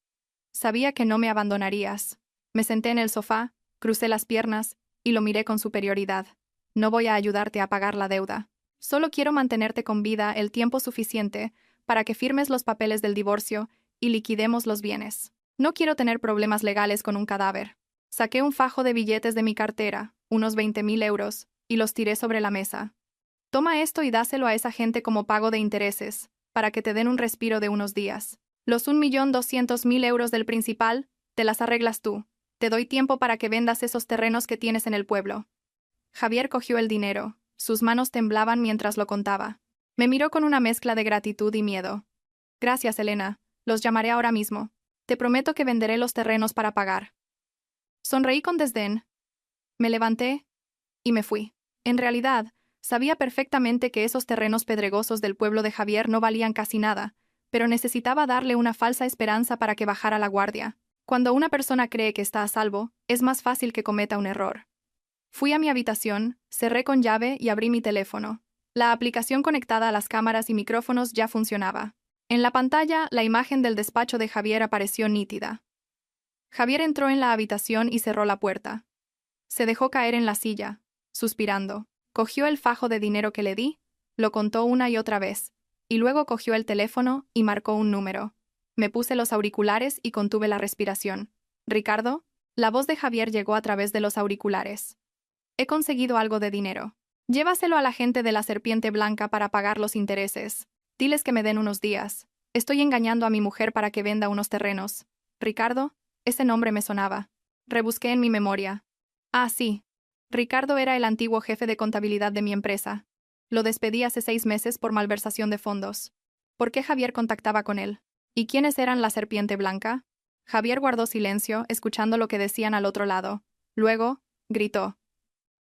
[SPEAKER 1] Sabía que no me abandonarías. Me senté en el sofá, crucé las piernas y lo miré con superioridad. No voy a ayudarte a pagar la deuda. Solo quiero mantenerte con vida el tiempo suficiente para que firmes los papeles del divorcio y liquidemos los bienes. No quiero tener problemas legales con un cadáver. Saqué un fajo de billetes de mi cartera, unos 20.000 euros, y los tiré sobre la mesa. Toma esto y dáselo a esa gente como pago de intereses, para que te den un respiro de unos días. Los 1.200.000 euros del principal, te las arreglas tú. Te doy tiempo para que vendas esos terrenos que tienes en el pueblo. Javier cogió el dinero. Sus manos temblaban mientras lo contaba. Me miró con una mezcla de gratitud y miedo. Gracias, Elena. Los llamaré ahora mismo. Te prometo que venderé los terrenos para pagar. Sonreí con desdén. Me levanté y me fui. En realidad, sabía perfectamente que esos terrenos pedregosos del pueblo de Javier no valían casi nada, pero necesitaba darle una falsa esperanza para que bajara la guardia. Cuando una persona cree que está a salvo, es más fácil que cometa un error. Fui a mi habitación, cerré con llave y abrí mi teléfono. La aplicación conectada a las cámaras y micrófonos ya funcionaba. En la pantalla, la imagen del despacho de Javier apareció nítida. Javier entró en la habitación y cerró la puerta. Se dejó caer en la silla, suspirando. Cogió el fajo de dinero que le di, lo contó una y otra vez, y luego cogió el teléfono y marcó un número. Me puse los auriculares y contuve la respiración. «¿Ricardo?» La voz de Javier llegó a través de los auriculares. «He conseguido algo de dinero. Llévaselo a la gente de la Serpiente Blanca para pagar los intereses. Diles que me den unos días. Estoy engañando a mi mujer para que venda unos terrenos». «¿Ricardo?» Ese nombre me sonaba. Rebusqué en mi memoria. Ah, sí. Ricardo era el antiguo jefe de contabilidad de mi empresa. Lo despedí hace 6 meses por malversación de fondos. ¿Por qué Javier contactaba con él? ¿Y quiénes eran la Serpiente Blanca? Javier guardó silencio, escuchando lo que decían al otro lado. Luego, gritó.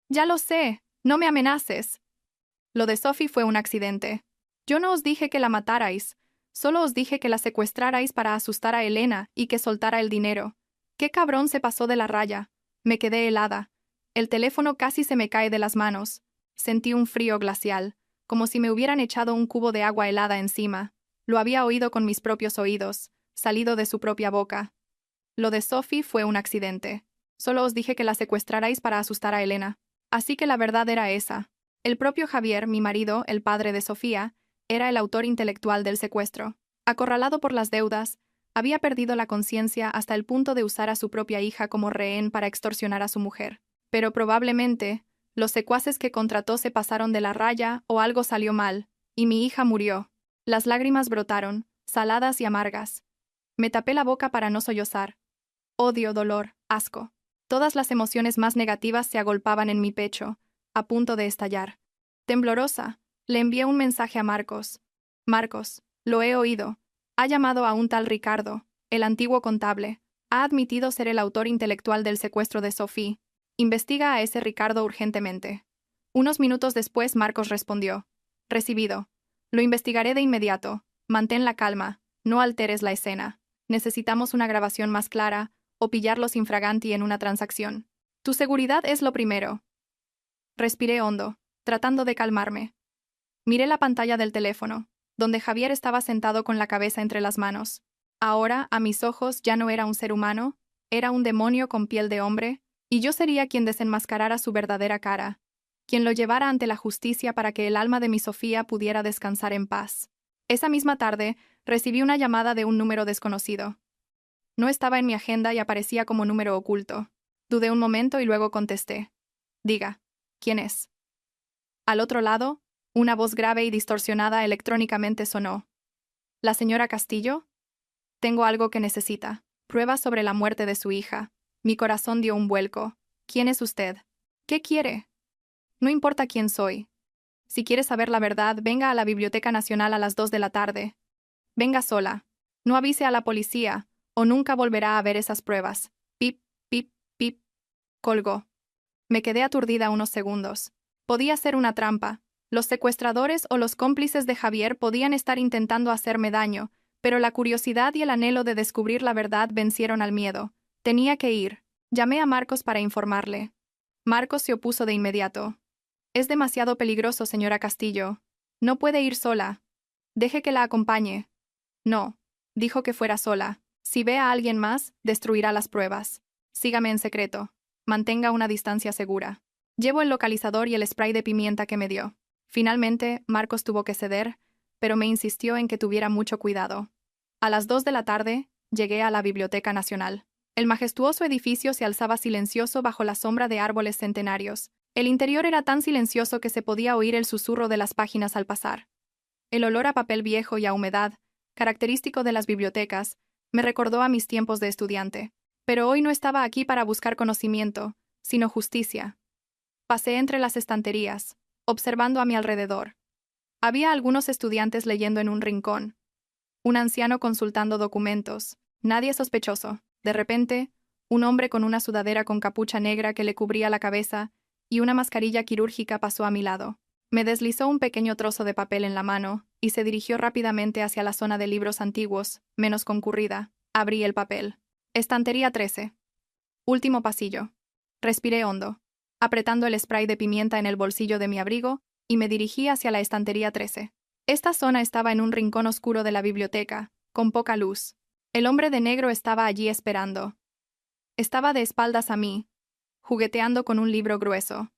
[SPEAKER 1] «Ya lo sé, no me amenaces». Lo de Sophie fue un accidente. Yo no os dije que la matarais, solo os dije que la secuestrarais para asustar a Elena y que soltara el dinero. ¡Qué cabrón se pasó de la raya! Me quedé helada. El teléfono casi se me cae de las manos. Sentí un frío glacial, como si me hubieran echado un cubo de agua helada encima. Lo había oído con mis propios oídos, salido de su propia boca. Lo de Sophie fue un accidente. Solo os dije que la secuestrarais para asustar a Elena. Así que la verdad era esa. El propio Javier, mi marido, el padre de Sofía, era el autor intelectual del secuestro. Acorralado por las deudas, había perdido la conciencia hasta el punto de usar a su propia hija como rehén para extorsionar a su mujer. Pero probablemente, los secuaces que contrató se pasaron de la raya o algo salió mal, y mi hija murió. Las lágrimas brotaron, saladas y amargas. Me tapé la boca para no sollozar. Odio, dolor, asco. Todas las emociones más negativas se agolpaban en mi pecho, a punto de estallar. Temblorosa, le envié un mensaje a Marcos. «Marcos, lo he oído. Ha llamado a un tal Ricardo, el antiguo contable. Ha admitido ser el autor intelectual del secuestro de Sophie. Investiga a ese Ricardo urgentemente». Unos minutos después Marcos respondió. «Recibido. Lo investigaré de inmediato. Mantén la calma, no alteres la escena. Necesitamos una grabación más clara o pillarlos infraganti en una transacción. Tu seguridad es lo primero. Respiré hondo, tratando de calmarme. Miré la pantalla del teléfono, donde Javier estaba sentado con la cabeza entre las manos. Ahora, a mis ojos, ya no era un ser humano, era un demonio con piel de hombre, y yo sería quien desenmascarara su verdadera cara, quien lo llevara ante la justicia para que el alma de mi Sofía pudiera descansar en paz. Esa misma tarde, recibí una llamada de un número desconocido. No estaba en mi agenda y aparecía como número oculto. Dudé un momento y luego contesté. Diga, ¿quién es? Al otro lado, una voz grave y distorsionada electrónicamente sonó. ¿La señora Castillo? Tengo algo que necesita. Pruebas sobre la muerte de su hija. Mi corazón dio un vuelco. ¿Quién es usted? ¿Qué quiere? No importa quién soy. Si quiere saber la verdad, venga a la Biblioteca Nacional a las 2 de la tarde. Venga sola. No avise a la policía, o nunca volverá a ver esas pruebas. Pip, pip, pip. Colgó. Me quedé aturdida unos segundos. Podía ser una trampa. Los secuestradores o los cómplices de Javier podían estar intentando hacerme daño, pero la curiosidad y el anhelo de descubrir la verdad vencieron al miedo. Tenía que ir. Llamé a Marcos para informarle. Marcos se opuso de inmediato. Es demasiado peligroso, señora Castillo. No puede ir sola. Deje que la acompañe. No. Dijo que fuera sola. Si ve a alguien más, destruirá las pruebas. Sígame en secreto. Mantenga una distancia segura. Llevo el localizador y el spray de pimienta que me dio. Finalmente, Marcos tuvo que ceder, pero me insistió en que tuviera mucho cuidado. A las 2 de la tarde, llegué a la Biblioteca Nacional. El majestuoso edificio se alzaba silencioso bajo la sombra de árboles centenarios. El interior era tan silencioso que se podía oír el susurro de las páginas al pasar. El olor a papel viejo y a humedad, característico de las bibliotecas, me recordó a mis tiempos de estudiante. Pero hoy no estaba aquí para buscar conocimiento, sino justicia. Pasé entre las estanterías, observando a mi alrededor. Había algunos estudiantes leyendo en un rincón, un anciano consultando documentos, nadie sospechoso. De repente, un hombre con una sudadera con capucha negra que le cubría la cabeza y una mascarilla quirúrgica pasó a mi lado. Me deslizó un pequeño trozo de papel en la mano y se dirigió rápidamente hacia la zona de libros antiguos, menos concurrida. Abrí el papel. Estantería 13. Último pasillo. Respiré hondo, apretando el spray de pimienta en el bolsillo de mi abrigo, y me dirigí hacia la estantería 13. Esta zona estaba en un rincón oscuro de la biblioteca, con poca luz. El hombre de negro estaba allí esperando. Estaba de espaldas a mí, jugueteando con un libro grueso.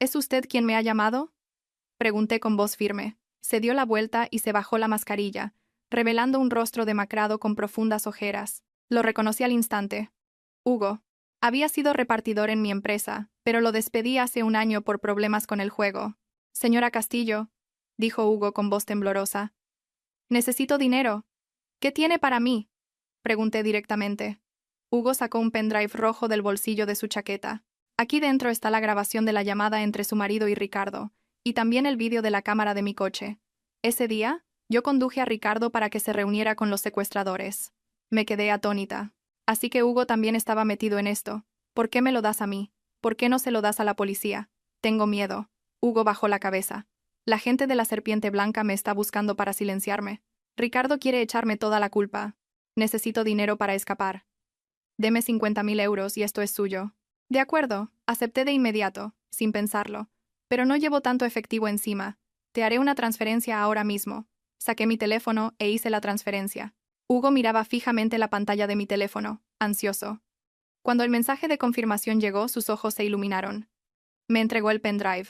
[SPEAKER 1] ¿Es usted quien me ha llamado? Pregunté con voz firme. Se dio la vuelta y se bajó la mascarilla, revelando un rostro demacrado con profundas ojeras. Lo reconocí al instante. Hugo. Había sido repartidor en mi empresa, pero lo despedí hace un año por problemas con el juego. Señora Castillo, dijo Hugo con voz temblorosa. Necesito dinero. ¿Qué tiene para mí? Pregunté directamente. Hugo sacó un pendrive rojo del bolsillo de su chaqueta. Aquí dentro está la grabación de la llamada entre su marido y Ricardo, y también el vídeo de la cámara de mi coche. Ese día, yo conduje a Ricardo para que se reuniera con los secuestradores. Me quedé atónita. Así que Hugo también estaba metido en esto. ¿Por qué me lo das a mí? ¿Por qué no se lo das a la policía? Tengo miedo. Hugo bajó la cabeza. La gente de la Serpiente Blanca me está buscando para silenciarme. Ricardo quiere echarme toda la culpa. Necesito dinero para escapar. Deme 50.000 euros y esto es suyo. De acuerdo, acepté de inmediato, sin pensarlo. Pero no llevo tanto efectivo encima. Te haré una transferencia ahora mismo. Saqué mi teléfono e hice la transferencia. Hugo miraba fijamente la pantalla de mi teléfono, ansioso. Cuando el mensaje de confirmación llegó, sus ojos se iluminaron. Me entregó el pendrive.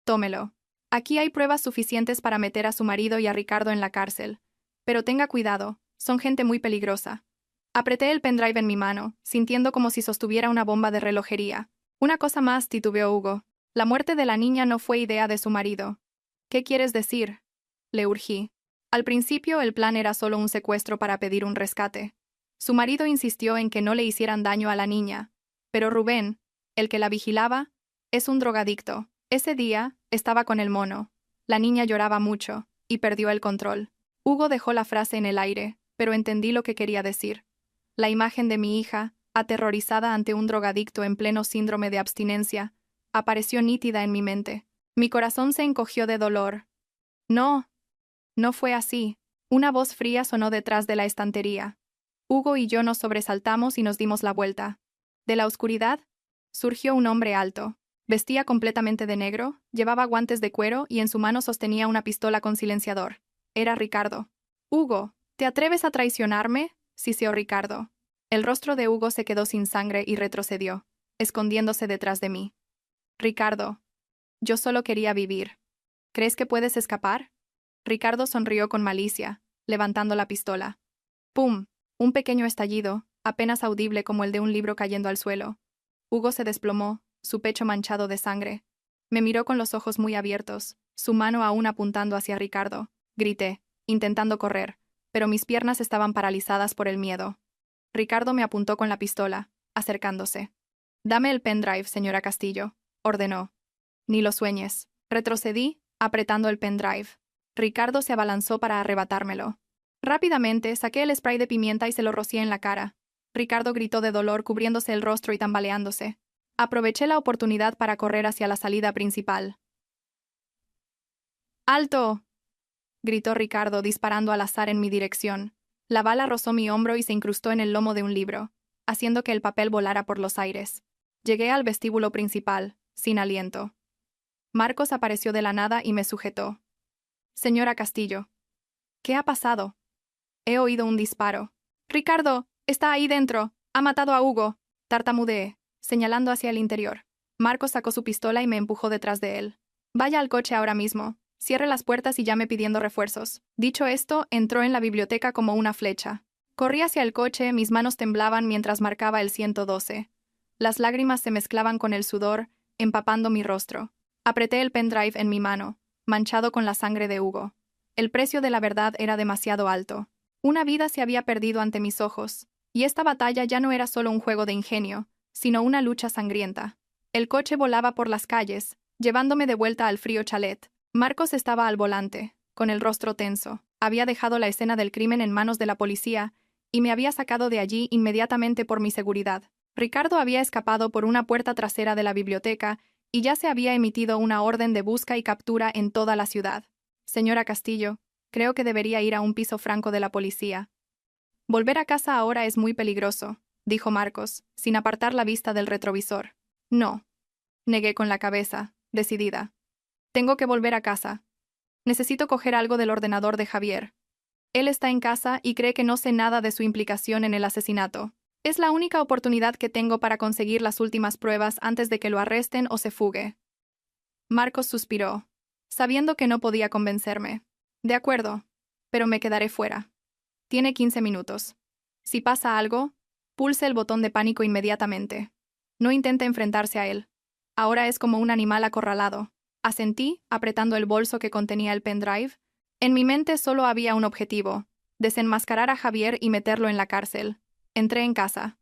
[SPEAKER 1] Tómelo. Aquí hay pruebas suficientes para meter a su marido y a Ricardo en la cárcel. Pero tenga cuidado, son gente muy peligrosa. Apreté el pendrive en mi mano, sintiendo como si sostuviera una bomba de relojería. Una cosa más, titubeó Hugo. La muerte de la niña no fue idea de su marido. ¿Qué quieres decir? Le urgí. Al principio el plan era solo un secuestro para pedir un rescate. Su marido insistió en que no le hicieran daño a la niña, pero Rubén, el que la vigilaba, es un drogadicto. Ese día, estaba con el mono. La niña lloraba mucho, y perdió el control. Hugo dejó la frase en el aire, pero entendí lo que quería decir. La imagen de mi hija, aterrorizada ante un drogadicto en pleno síndrome de abstinencia, apareció nítida en mi mente. Mi corazón se encogió de dolor. No, No fue así. Una voz fría sonó detrás de la estantería. Hugo y yo nos sobresaltamos y nos dimos la vuelta. De la oscuridad, surgió un hombre alto. Vestía completamente de negro, llevaba guantes de cuero y en su mano sostenía una pistola con silenciador. Era Ricardo. «Hugo, ¿te atreves a traicionarme?», siseó Ricardo. El rostro de Hugo se quedó sin sangre y retrocedió, escondiéndose detrás de mí. «Ricardo, yo solo quería vivir. ¿Crees que puedes escapar?». Ricardo sonrió con malicia, levantando la pistola. ¡Pum! Un pequeño estallido, apenas audible como el de un libro cayendo al suelo. Hugo se desplomó, su pecho manchado de sangre. Me miró con los ojos muy abiertos, su mano aún apuntando hacia Ricardo. Grité, intentando correr, pero mis piernas estaban paralizadas por el miedo. Ricardo me apuntó con la pistola, acercándose. «Dame el pendrive, señora Castillo», ordenó. «Ni lo sueñes». Retrocedí, apretando el pendrive. Ricardo se abalanzó para arrebatármelo. Rápidamente saqué el spray de pimienta y se lo rocié en la cara. Ricardo gritó de dolor cubriéndose el rostro y tambaleándose. Aproveché la oportunidad para correr hacia la salida principal. «¡Alto!», gritó Ricardo disparando al azar en mi dirección. La bala rozó mi hombro y se incrustó en el lomo de un libro, haciendo que el papel volara por los aires. Llegué al vestíbulo principal, sin aliento. Marcos apareció de la nada y me sujetó. «Señora Castillo». «¿Qué ha pasado?». «He oído un disparo». «Ricardo, está ahí dentro. Ha matado a Hugo», tartamudeé, señalando hacia el interior. Marcos sacó su pistola y me empujó detrás de él. «Vaya al coche ahora mismo. Cierre las puertas y llame pidiendo refuerzos». Dicho esto, entró en la biblioteca como una flecha. Corrí hacia el coche, mis manos temblaban mientras marcaba el 112. Las lágrimas se mezclaban con el sudor, empapando mi rostro. Apreté el pendrive en mi mano, manchado con la sangre de Hugo. El precio de la verdad era demasiado alto. Una vida se había perdido ante mis ojos, y esta batalla ya no era solo un juego de ingenio, sino una lucha sangrienta. El coche volaba por las calles, llevándome de vuelta al frío chalet. Marcos estaba al volante, con el rostro tenso. Había dejado la escena del crimen en manos de la policía y me había sacado de allí inmediatamente por mi seguridad. Ricardo había escapado por una puerta trasera de la biblioteca y ya se había emitido una orden de busca y captura en toda la ciudad. «Señora Castillo, creo que debería ir a un piso franco de la policía». «Volver a casa ahora es muy peligroso», dijo Marcos, sin apartar la vista del retrovisor. «No», negué con la cabeza, decidida. «Tengo que volver a casa. Necesito coger algo del ordenador de Javier. Él está en casa y cree que no sé nada de su implicación en el asesinato. Es la única oportunidad que tengo para conseguir las últimas pruebas antes de que lo arresten o se fugue». Marcos suspiró, sabiendo que no podía convencerme. «De acuerdo, pero me quedaré fuera. Tiene 15 minutos. Si pasa algo, pulse el botón de pánico inmediatamente. No intente enfrentarse a él. Ahora es como un animal acorralado». Asentí, apretando el bolso que contenía el pendrive. En mi mente solo había un objetivo: desenmascarar a Javier y meterlo en la cárcel. Entré en casa.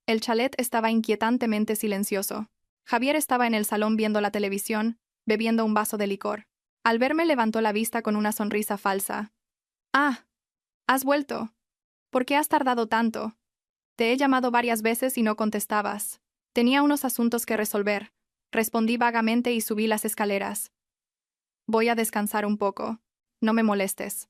[SPEAKER 1] El chalet estaba inquietantemente silencioso. Javier estaba en el salón viendo la televisión, bebiendo un vaso de licor. Al verme levantó la vista con una sonrisa falsa. «Ah, has vuelto. ¿Por qué has tardado tanto? Te he llamado varias veces y no contestabas». «Tenía unos asuntos que resolver», respondí vagamente y subí las escaleras. «Voy a descansar un poco. No me molestes».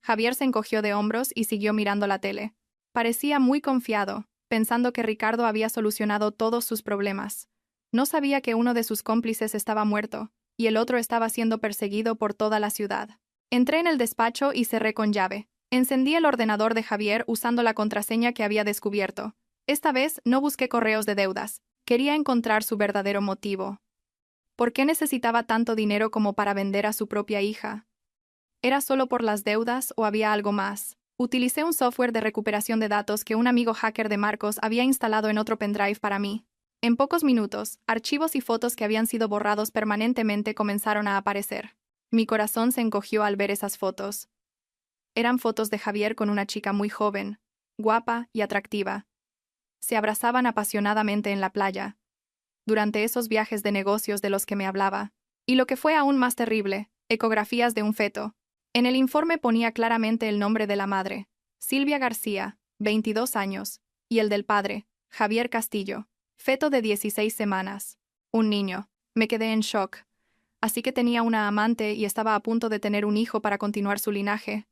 [SPEAKER 1] Javier se encogió de hombros y siguió mirando la tele. Parecía muy confiado, pensando que Ricardo había solucionado todos sus problemas. No sabía que uno de sus cómplices estaba muerto, y el otro estaba siendo perseguido por toda la ciudad. Entré en el despacho y cerré con llave. Encendí el ordenador de Javier usando la contraseña que había descubierto. Esta vez no busqué correos de deudas. Quería encontrar su verdadero motivo. ¿Por qué necesitaba tanto dinero como para vender a su propia hija? ¿Era solo por las deudas o había algo más? Utilicé un software de recuperación de datos que un amigo hacker de Marcos había instalado en otro pendrive para mí. En pocos minutos, archivos y fotos que habían sido borrados permanentemente comenzaron a aparecer. Mi corazón se encogió al ver esas fotos. Eran fotos de Javier con una chica muy joven, guapa y atractiva. Se abrazaban apasionadamente en la playa, durante esos viajes de negocios de los que me hablaba. Y lo que fue aún más terrible, ecografías de un feto. En el informe ponía claramente el nombre de la madre, Silvia García, 22 años, y el del padre, Javier Castillo, feto de 16 semanas. Un niño. Me quedé en shock. así que tenía una amante y estaba a punto de tener un hijo para continuar su linaje.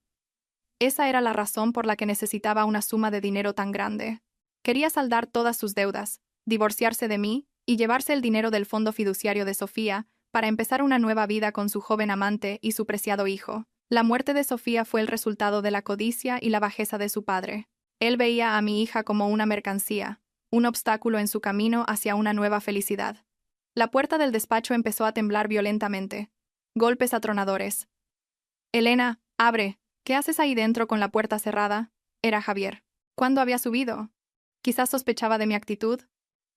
[SPEAKER 1] Esa era la razón por la que necesitaba una suma de dinero tan grande. Quería saldar todas sus deudas, divorciarse de mí y llevarse el dinero del fondo fiduciario de Sofía para empezar una nueva vida con su joven amante y su preciado hijo. La muerte de Sofía fue el resultado de la codicia y la bajeza de su padre. Él veía a mi hija como una mercancía, un obstáculo en su camino hacia una nueva felicidad. La puerta del despacho empezó a temblar violentamente. Golpes atronadores. «Elena, abre. ¿Qué haces ahí dentro con la puerta cerrada?» Era Javier. ¿Cuándo había subido? Quizás sospechaba de mi actitud.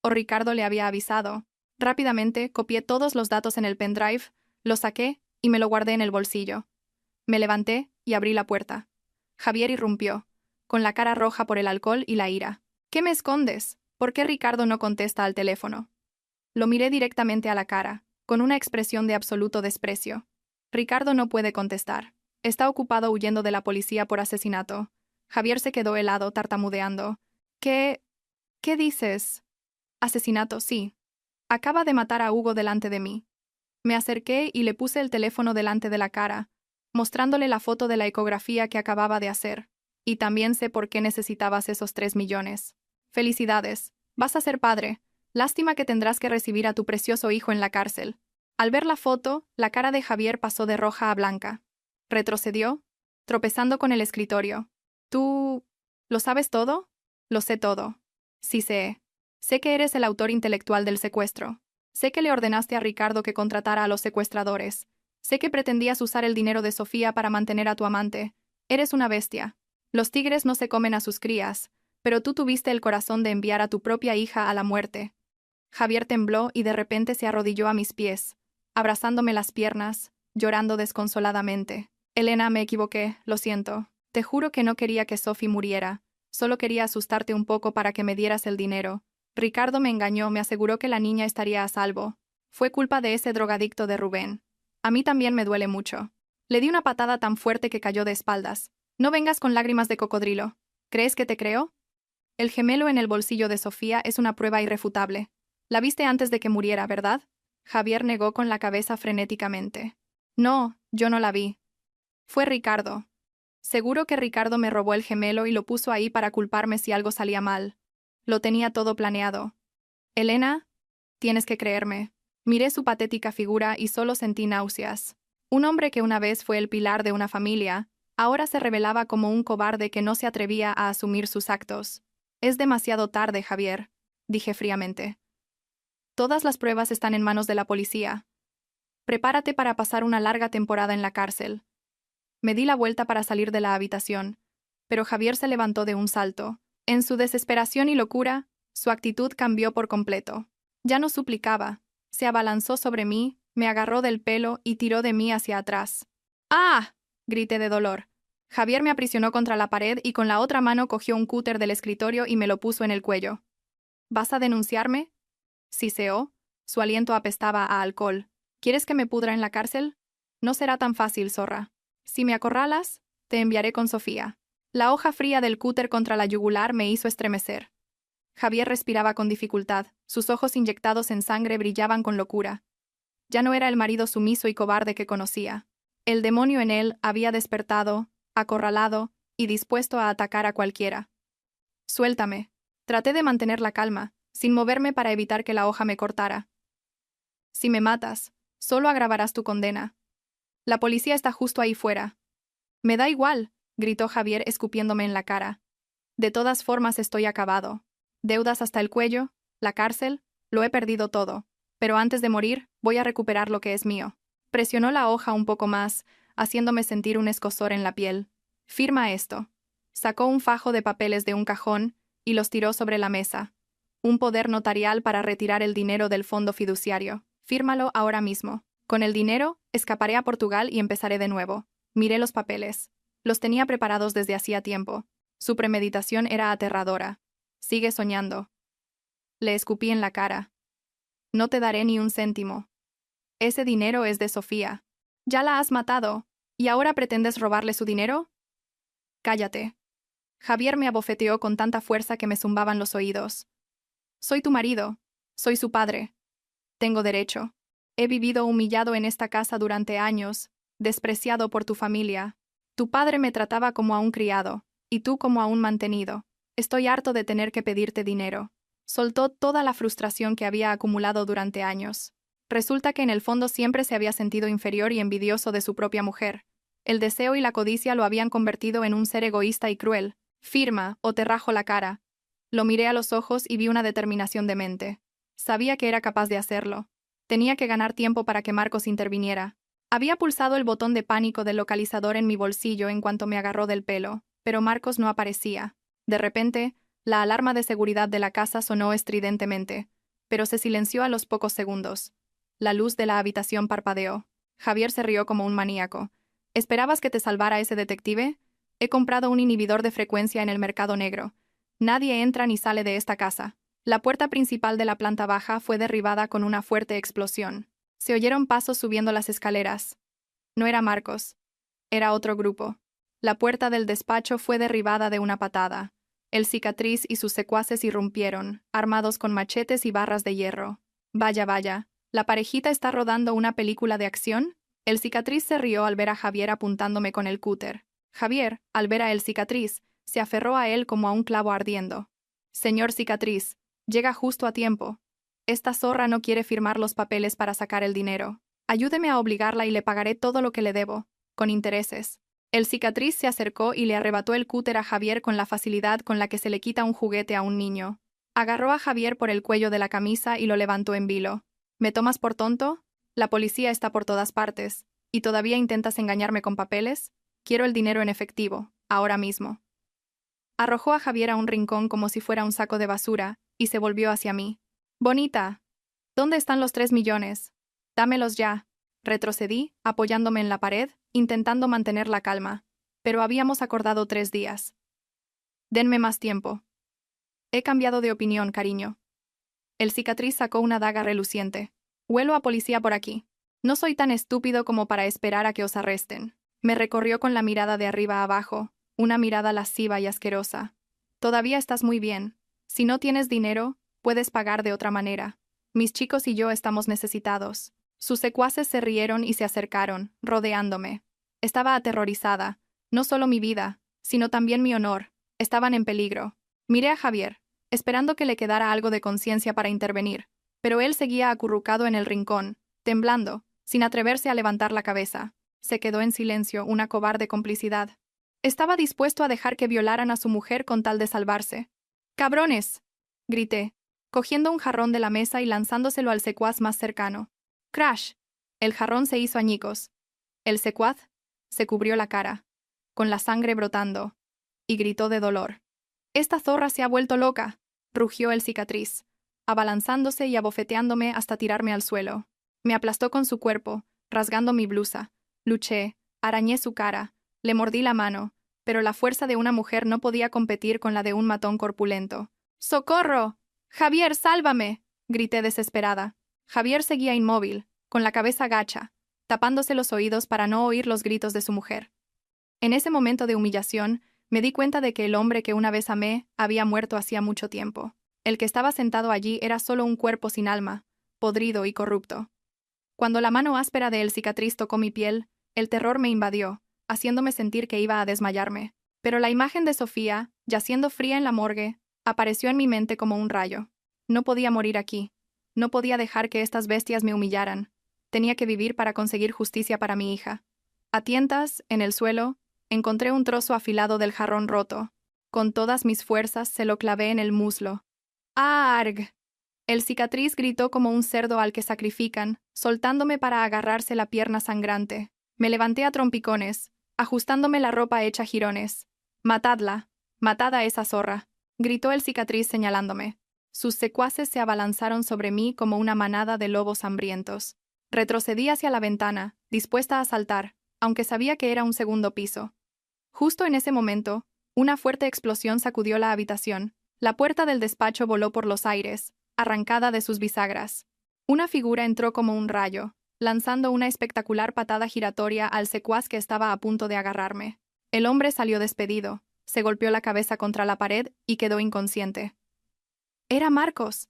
[SPEAKER 1] O Ricardo le había avisado. Rápidamente copié todos los datos en el pendrive, lo saqué y me lo guardé en el bolsillo. Me levanté y abrí la puerta. Javier irrumpió, con la cara roja por el alcohol y la ira. «¿Qué me escondes? ¿Por qué Ricardo no contesta al teléfono?» Lo miré directamente a la cara, con una expresión de absoluto desprecio. Ricardo no puede contestar. Está ocupado huyendo de la policía por asesinato. Javier se quedó helado, tartamudeando. ¿Qué dices? Asesinato, sí. Acaba de matar a Hugo delante de mí. Me acerqué y le puse el teléfono delante de la cara, mostrándole la foto de la ecografía que acababa de hacer. Y también sé por qué necesitabas esos 3 millones. Felicidades. Vas a ser padre. Lástima que tendrás que recibir a tu precioso hijo en la cárcel. Al ver la foto, la cara de Javier pasó de roja a blanca. Retrocedió, tropezando con el escritorio. ¿Tú... lo sabes todo? Lo sé todo. Sí sé. Sé que eres el autor intelectual del secuestro. Sé que le ordenaste a Ricardo que contratara a los secuestradores. Sé que pretendías usar el dinero de Sofía para mantener a tu amante. Eres una bestia. Los tigres no se comen a sus crías, pero tú tuviste el corazón de enviar a tu propia hija a la muerte. Javier tembló y de repente se arrodilló a mis pies, abrazándome las piernas, llorando desconsoladamente. Elena, me equivoqué, lo siento. Te juro que no quería que Sophie muriera. Solo quería asustarte un poco para que me dieras el dinero. Ricardo me engañó, me aseguró que la niña estaría a salvo. Fue culpa de ese drogadicto de Rubén. A mí también me duele mucho. Le di una patada tan fuerte que cayó de espaldas. No vengas con lágrimas de cocodrilo. ¿Crees que te creo? El gemelo en el bolsillo de Sofía es una prueba irrefutable. La viste antes de que muriera, ¿verdad? Javier negó con la cabeza frenéticamente. No, yo no la vi. Fue Ricardo. Seguro que Ricardo me robó el gemelo y lo puso ahí para culparme si algo salía mal. Lo tenía todo planeado. Elena, tienes que creerme. Miré su patética figura y solo sentí náuseas. Un hombre que una vez fue el pilar de una familia, ahora se revelaba como un cobarde que no se atrevía a asumir sus actos. Es demasiado tarde, Javier, dije fríamente. Todas las pruebas están en manos de la policía. Prepárate para pasar una larga temporada en la cárcel. Me di la vuelta para salir de la habitación, pero Javier se levantó de un salto. En su desesperación y locura, su actitud cambió por completo. Ya no suplicaba. Se abalanzó sobre mí, me agarró del pelo y tiró de mí hacia atrás. ¡Ah! Grité de dolor. Javier me aprisionó contra la pared y con la otra mano cogió un cúter del escritorio y me lo puso en el cuello. ¿Vas a denunciarme? Siseó. Su aliento apestaba a alcohol. ¿Quieres que me pudra en la cárcel? No será tan fácil, zorra. Si me acorralas, te enviaré con Sofía. La hoja fría del cúter contra la yugular me hizo estremecer. Javier respiraba con dificultad, sus ojos inyectados en sangre brillaban con locura. Ya no era el marido sumiso y cobarde que conocía. El demonio en él había despertado, acorralado y dispuesto a atacar a cualquiera. Suéltame. Traté de mantener la calma, sin moverme para evitar que la hoja me cortara. Si me matas, solo agravarás tu condena. La policía está justo ahí fuera. Me da igual, gritó Javier escupiéndome en la cara. De todas formas estoy acabado. Deudas hasta el cuello, la cárcel, lo he perdido todo. Pero antes de morir, voy a recuperar lo que es mío. Presionó la hoja un poco más, haciéndome sentir un escozor en la piel. Firma esto. Sacó un fajo de papeles de un cajón y los tiró sobre la mesa. Un poder notarial para retirar el dinero del fondo fiduciario. Fírmalo ahora mismo. Con el dinero, escaparé a Portugal y empezaré de nuevo. Miré los papeles. Los tenía preparados desde hacía tiempo. Su premeditación era aterradora. Sigue soñando. Le escupí en la cara. No te daré ni un céntimo. Ese dinero es de Sofía. Ya la has matado. ¿Y ahora pretendes robarle su dinero? Cállate. Javier me abofeteó con tanta fuerza que me zumbaban los oídos. Soy tu marido. Soy su padre. Tengo derecho. He vivido humillado en esta casa durante años, despreciado por tu familia. Tu padre me trataba como a un criado, y tú como a un mantenido. Estoy harto de tener que pedirte dinero. Soltó toda la frustración que había acumulado durante años. Resulta que en el fondo siempre se había sentido inferior y envidioso de su propia mujer. El deseo y la codicia lo habían convertido en un ser egoísta y cruel. Firma, o te rajo la cara. Lo miré a los ojos y vi una determinación demente. Sabía que era capaz de hacerlo. Tenía que ganar tiempo para que Marcos interviniera. Había pulsado el botón de pánico del localizador en mi bolsillo en cuanto me agarró del pelo, pero Marcos no aparecía. De repente, la alarma de seguridad de la casa sonó estridentemente, pero se silenció a los pocos segundos. La luz de la habitación parpadeó. Javier se rió como un maníaco. ¿Esperabas que te salvara ese detective? He comprado un inhibidor de frecuencia en el mercado negro. Nadie entra ni sale de esta casa. La puerta principal de la planta baja fue derribada con una fuerte explosión. Se oyeron pasos subiendo las escaleras. No era Marcos. Era otro grupo. La puerta del despacho fue derribada de una patada. El cicatriz y sus secuaces irrumpieron, armados con machetes y barras de hierro. Vaya, vaya. ¿La parejita está rodando una película de acción? El cicatriz se rió al ver a Javier apuntándome con el cúter. Javier, al ver a el cicatriz, se aferró a él como a un clavo ardiendo. Señor cicatriz, llega justo a tiempo. Esta zorra no quiere firmar los papeles para sacar el dinero. Ayúdeme a obligarla y le pagaré todo lo que le debo, con intereses. El cicatriz se acercó y le arrebató el cúter a Javier con la facilidad con la que se le quita un juguete a un niño. Agarró a Javier por el cuello de la camisa y lo levantó en vilo. ¿Me tomas por tonto? La policía está por todas partes. ¿Y todavía intentas engañarme con papeles? Quiero el dinero en efectivo, ahora mismo. Arrojó a Javier a un rincón como si fuera un saco de basura, y se volvió hacia mí. Bonita. ¿Dónde están los 3 millones? Dámelos ya. Retrocedí, apoyándome en la pared, intentando mantener la calma. Pero habíamos acordado 3 días. Denme más tiempo. He cambiado de opinión, cariño. El cicatriz sacó una daga reluciente. Huelo a policía por aquí. No soy tan estúpido como para esperar a que os arresten. Me recorrió con la mirada de arriba a abajo, una mirada lasciva y asquerosa. Todavía estás muy bien. Si no tienes dinero, puedes pagar de otra manera. Mis chicos y yo estamos necesitados. Sus secuaces se rieron y se acercaron, rodeándome. Estaba aterrorizada. No solo mi vida, sino también mi honor. Estaban en peligro. Miré a Javier, esperando que le quedara algo de conciencia para intervenir, pero él seguía acurrucado en el rincón, temblando, sin atreverse a levantar la cabeza. Se quedó en silencio, una cobarde complicidad. Estaba dispuesto a dejar que violaran a su mujer con tal de salvarse. ¡Cabrones!, grité, cogiendo un jarrón de la mesa y lanzándoselo al secuaz más cercano. ¡Crash! El jarrón se hizo añicos. El secuaz se cubrió la cara, con la sangre brotando, y gritó de dolor. «¡Esta zorra se ha vuelto loca!», rugió el cicatriz, abalanzándose y abofeteándome hasta tirarme al suelo. Me aplastó con su cuerpo, rasgando mi blusa. Luché, arañé su cara, le mordí la mano, pero la fuerza de una mujer no podía competir con la de un matón corpulento. ¡Socorro! ¡Javier, sálvame!, grité desesperada. Javier seguía inmóvil, con la cabeza gacha, tapándose los oídos para no oír los gritos de su mujer. En ese momento de humillación, me di cuenta de que el hombre que una vez amé había muerto hacía mucho tiempo. El que estaba sentado allí era solo un cuerpo sin alma, podrido y corrupto. Cuando la mano áspera de el cicatriz tocó mi piel, el terror me invadió, haciéndome sentir que iba a desmayarme. Pero la imagen de Sofía, yaciendo fría en la morgue, apareció en mi mente como un rayo. No podía morir aquí. No podía dejar que estas bestias me humillaran. Tenía que vivir para conseguir justicia para mi hija. A tientas, en el suelo, encontré un trozo afilado del jarrón roto. Con todas mis fuerzas se lo clavé en el muslo. ¡Arg! El cicatriz gritó como un cerdo al que sacrifican, soltándome para agarrarse la pierna sangrante. Me levanté a trompicones, ajustándome la ropa hecha jirones. «¡Matadla! ¡Matad a esa zorra!», gritó el cicatriz señalándome. Sus secuaces se abalanzaron sobre mí como una manada de lobos hambrientos. Retrocedí hacia la ventana, dispuesta a saltar, aunque sabía que era un segundo piso. Justo en ese momento, una fuerte explosión sacudió la habitación. La puerta del despacho voló por los aires, arrancada de sus bisagras. Una figura entró como un rayo, lanzando una espectacular patada giratoria al secuaz que estaba a punto de agarrarme. El hombre salió despedido, se golpeó la cabeza contra la pared y quedó inconsciente. Era Marcos.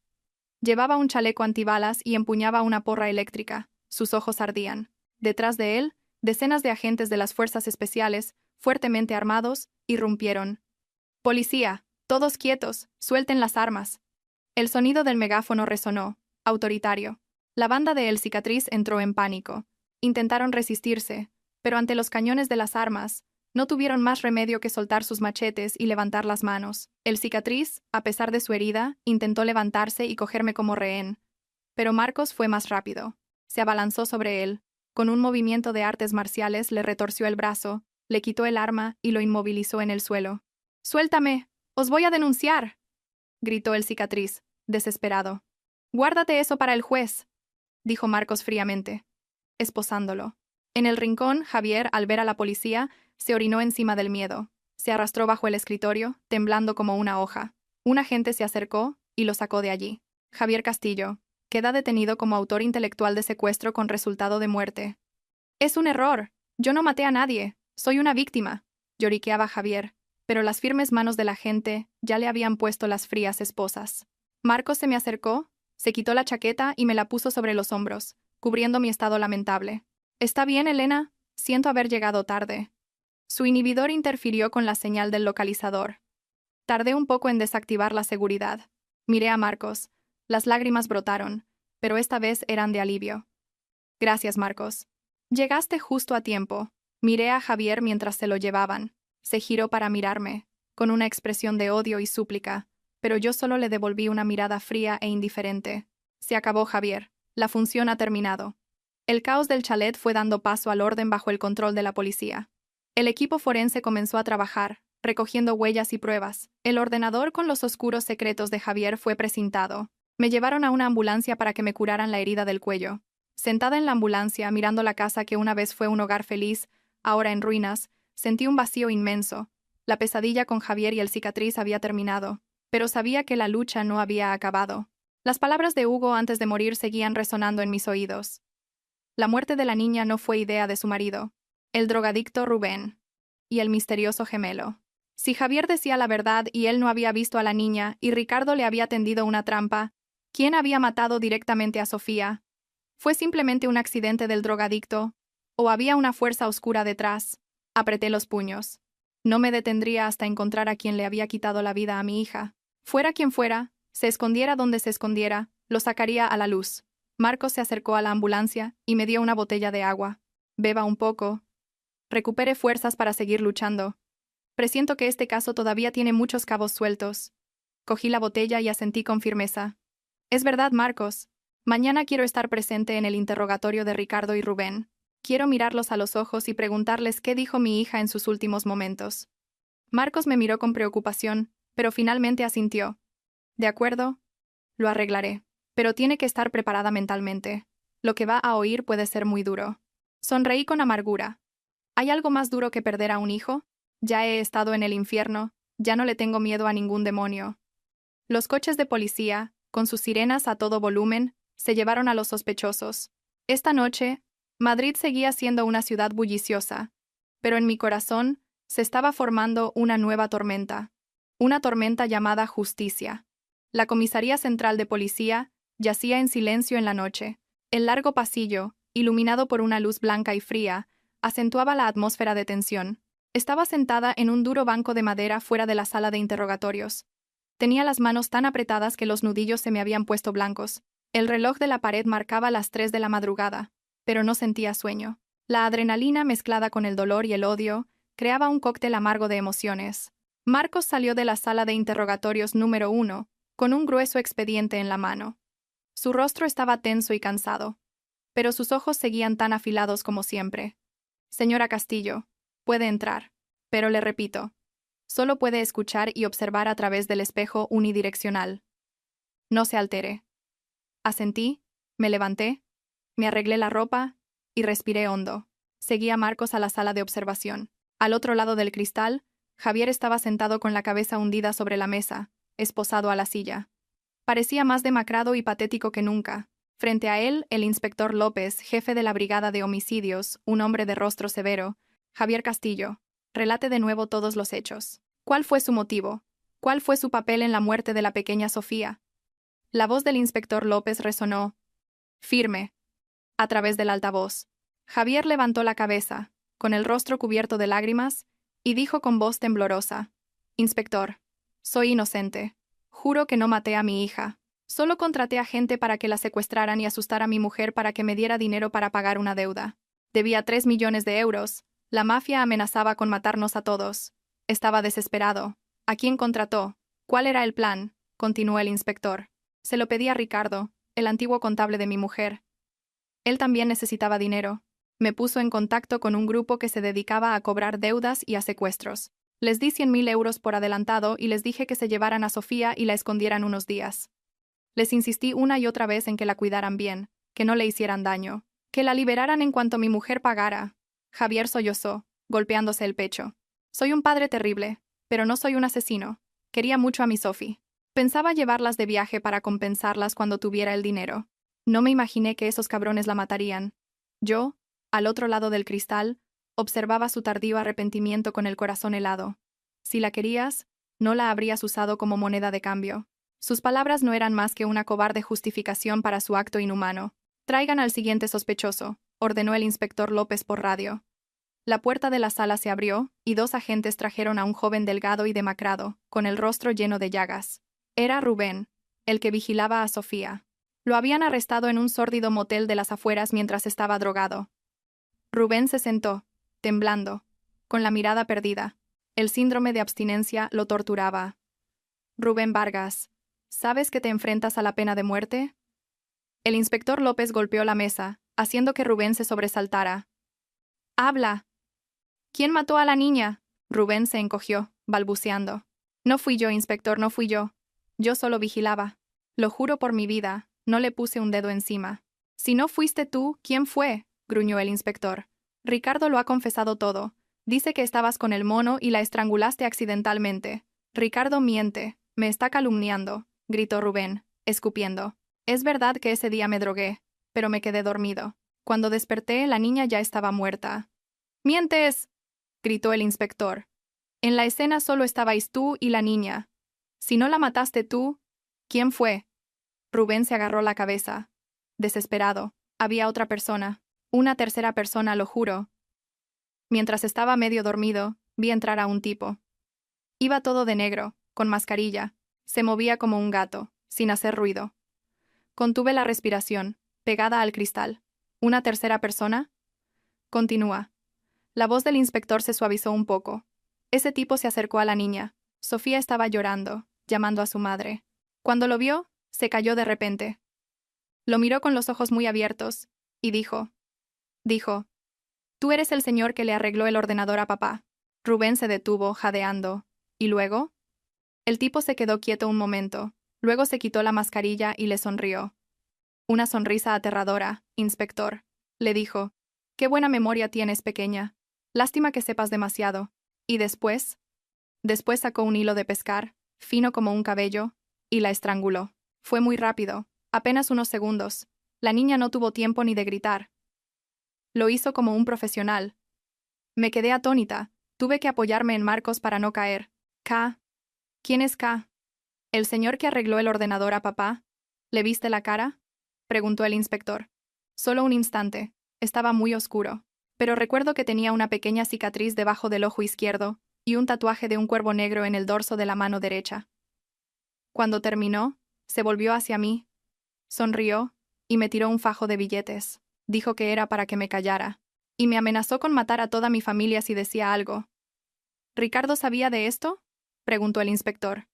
[SPEAKER 1] Llevaba un chaleco antibalas y empuñaba una porra eléctrica. Sus ojos ardían. Detrás de él, decenas de agentes de las fuerzas especiales, fuertemente armados, irrumpieron. «Policía, todos quietos, suelten las armas». El sonido del megáfono resonó, autoritario. La banda de El Cicatriz entró en pánico. Intentaron resistirse, pero ante los cañones de las armas, no tuvieron más remedio que soltar sus machetes y levantar las manos. El Cicatriz, a pesar de su herida, intentó levantarse y cogerme como rehén. Pero Marcos fue más rápido. Se abalanzó sobre él. Con un movimiento de artes marciales le retorció el brazo, le quitó el arma y lo inmovilizó en el suelo. «¡Suéltame! ¡Os voy a denunciar!», gritó el Cicatriz, desesperado. «Guárdate eso para el juez», dijo Marcos fríamente, esposándolo. En el rincón, Javier, al ver a la policía, se orinó encima del miedo. Se arrastró bajo el escritorio, temblando como una hoja. Un agente se acercó y lo sacó de allí. Javier Castillo queda detenido como autor intelectual de secuestro con resultado de muerte. «Es un error. Yo no maté a nadie. Soy una víctima», lloriqueaba Javier, pero las firmes manos del agente ya le habían puesto las frías esposas. Marcos se me acercó, se quitó la chaqueta y me la puso sobre los hombros, cubriendo mi estado lamentable. «¿Está bien, Elena? Siento haber llegado tarde». Su inhibidor interfirió con la señal del localizador. Tardé un poco en desactivar la seguridad. Miré a Marcos. Las lágrimas brotaron, pero esta vez eran de alivio. «Gracias, Marcos. Llegaste justo a tiempo». Miré a Javier mientras se lo llevaban. Se giró para mirarme, con una expresión de odio y súplica, pero yo solo le devolví una mirada fría e indiferente. «Se acabó, Javier. La función ha terminado». El caos del chalet fue dando paso al orden bajo el control de la policía. El equipo forense comenzó a trabajar, recogiendo huellas y pruebas. El ordenador con los oscuros secretos de Javier fue presentado. Me llevaron a una ambulancia para que me curaran la herida del cuello. Sentada en la ambulancia, mirando la casa que una vez fue un hogar feliz, ahora en ruinas, sentí un vacío inmenso. La pesadilla con Javier y el Cicatriz había terminado, pero sabía que la lucha no había acabado. Las palabras de Hugo antes de morir seguían resonando en mis oídos. La muerte de la niña no fue idea de su marido, el drogadicto Rubén, y el misterioso gemelo. Si Javier decía la verdad y él no había visto a la niña y Ricardo le había tendido una trampa, ¿quién había matado directamente a Sofía? ¿Fue simplemente un accidente del drogadicto? ¿O había una fuerza oscura detrás? Apreté los puños. No me detendría hasta encontrar a quien le había quitado la vida a mi hija. Fuera quien fuera, se escondiera donde se escondiera, lo sacaría a la luz. Marcos se acercó a la ambulancia y me dio una botella de agua. «Beba un poco. Recupere fuerzas para seguir luchando. Presiento que este caso todavía tiene muchos cabos sueltos». Cogí la botella y asentí con firmeza. «Es verdad, Marcos. Mañana quiero estar presente en el interrogatorio de Ricardo y Rubén. Quiero mirarlos a los ojos y preguntarles qué dijo mi hija en sus últimos momentos». Marcos me miró con preocupación, pero finalmente asintió. «De acuerdo. Lo arreglaré. Pero tiene que estar preparada mentalmente. Lo que va a oír puede ser muy duro». Sonreí con amargura. ¿Hay algo más duro que perder a un hijo? Ya he estado en el infierno, ya no le tengo miedo a ningún demonio. Los coches de policía, con sus sirenas a todo volumen, se llevaron a los sospechosos. Esta noche, Madrid seguía siendo una ciudad bulliciosa, pero en mi corazón se estaba formando una nueva tormenta. Una tormenta llamada justicia. La comisaría central de policía yacía en silencio en la noche. El largo pasillo, iluminado por una luz blanca y fría, acentuaba la atmósfera de tensión. Estaba sentada en un duro banco de madera fuera de la sala de interrogatorios. Tenía las manos tan apretadas que los nudillos se me habían puesto blancos. El reloj de la pared marcaba las 3 de la madrugada, pero no sentía sueño. La adrenalina mezclada con el dolor y el odio creaba un cóctel amargo de emociones. Marcos salió de la sala de interrogatorios número 1, con un grueso expediente en la mano. Su rostro estaba tenso y cansado, pero sus ojos seguían tan afilados como siempre. «Señora Castillo, puede entrar, pero le repito, solo puede escuchar y observar a través del espejo unidireccional. No se altere». Asentí, me levanté, me arreglé la ropa y respiré hondo. Seguí a Marcos a la sala de observación. Al otro lado del cristal, Javier estaba sentado con la cabeza hundida sobre la mesa, esposado a la silla. Parecía más demacrado y patético que nunca. Frente a él, el inspector López, jefe de la brigada de homicidios, un hombre de rostro severo. «Javier Castillo, relate de nuevo todos los hechos. ¿Cuál fue su motivo? ¿Cuál fue su papel en la muerte de la pequeña Sofía?» La voz del inspector López resonó firme, a través del altavoz. Javier levantó la cabeza, con el rostro cubierto de lágrimas, y dijo con voz temblorosa: «Inspector, soy inocente. Juro que no maté a mi hija. Solo contraté a gente para que la secuestraran y asustar a mi mujer para que me diera dinero para pagar una deuda. Debía 3 millones de euros. La mafia amenazaba con matarnos a todos. Estaba desesperado. ¿A quién contrató? ¿Cuál era el plan?», continuó el inspector. «Se lo pedí a Ricardo, el antiguo contable de mi mujer. Él también necesitaba dinero. Me puso en contacto con un grupo que se dedicaba a cobrar deudas y a secuestros. Les di 100.000 euros por adelantado y les dije que se llevaran a Sofía y la escondieran unos días. Les insistí una y otra vez en que la cuidaran bien, que no le hicieran daño, que la liberaran en cuanto mi mujer pagara». Javier sollozó, golpeándose el pecho. «Soy un padre terrible, pero no soy un asesino. Quería mucho a mi Sophie. Pensaba llevarlas de viaje para compensarlas cuando tuviera el dinero. No me imaginé que esos cabrones la matarían». Yo, al otro lado del cristal, observaba su tardío arrepentimiento con el corazón helado. Si la querías, no la habrías usado como moneda de cambio. Sus palabras no eran más que una cobarde justificación para su acto inhumano. «Traigan al siguiente sospechoso», ordenó el inspector López por radio. La puerta de la sala se abrió, y 2 agentes trajeron a un joven delgado y demacrado, con el rostro lleno de llagas. Era Rubén, el que vigilaba a Sofía. Lo habían arrestado en un sórdido motel de las afueras mientras estaba drogado. Rubén se sentó, temblando, con la mirada perdida. El síndrome de abstinencia lo torturaba. «Rubén Vargas, ¿sabes que te enfrentas a la pena de muerte?». El inspector López golpeó la mesa, haciendo que Rubén se sobresaltara. «¡Habla! ¿Quién mató a la niña?». Rubén se encogió, balbuceando. «No fui yo, inspector, no fui yo. Yo solo vigilaba. Lo juro por mi vida, no le puse un dedo encima». «Si no fuiste tú, ¿quién fue?», gruñó el inspector. «Ricardo lo ha confesado todo. Dice que estabas con el mono y la estrangulaste accidentalmente». «Ricardo miente, me está calumniando», gritó Rubén, escupiendo. «Es verdad que ese día me drogué, pero me quedé dormido. Cuando desperté, la niña ya estaba muerta». «¡Mientes!», gritó el inspector. «En la escena solo estabais tú y la niña. Si no la mataste tú, ¿quién fue?». Rubén se agarró la cabeza. Desesperado. Había otra persona. Una tercera persona, lo juro. Mientras estaba medio dormido, vi entrar a un tipo. Iba todo de negro, con mascarilla. Se movía como un gato, sin hacer ruido. Contuve la respiración, pegada al cristal. «¿Una tercera persona?». Continúa. La voz del inspector se suavizó un poco. Ese tipo se acercó a la niña. Sofía estaba llorando, llamando a su madre. Cuando lo vio, se cayó de repente. Lo miró con los ojos muy abiertos, y dijo, «Tú eres el señor que le arregló el ordenador a papá». Rubén se detuvo, jadeando. «¿Y luego?». El tipo se quedó quieto un momento, luego se quitó la mascarilla y le sonrió. «Una sonrisa aterradora, inspector», le dijo. «Qué buena memoria tienes, pequeña. Lástima que sepas demasiado». ¿Y después? Después sacó un hilo de pescar, fino como un cabello, y la estranguló. Fue muy rápido, apenas unos segundos. La niña no tuvo tiempo ni de gritar. Lo hizo como un profesional. Me quedé atónita, tuve que apoyarme en Marcos para no caer. «K. ¿Quién es K?». «El señor que arregló el ordenador a papá». «¿Le viste la cara?», preguntó el inspector. «Solo un instante. Estaba muy oscuro. Pero recuerdo que tenía una pequeña cicatriz debajo del ojo izquierdo y un tatuaje de un cuervo negro en el dorso de la mano derecha». Cuando terminó, se volvió hacia mí, sonrió y me tiró un fajo de billetes. Dijo que era para que me callara. Y me amenazó con matar a toda mi familia si decía algo. «¿Ricardo sabía de esto?», preguntó el inspector.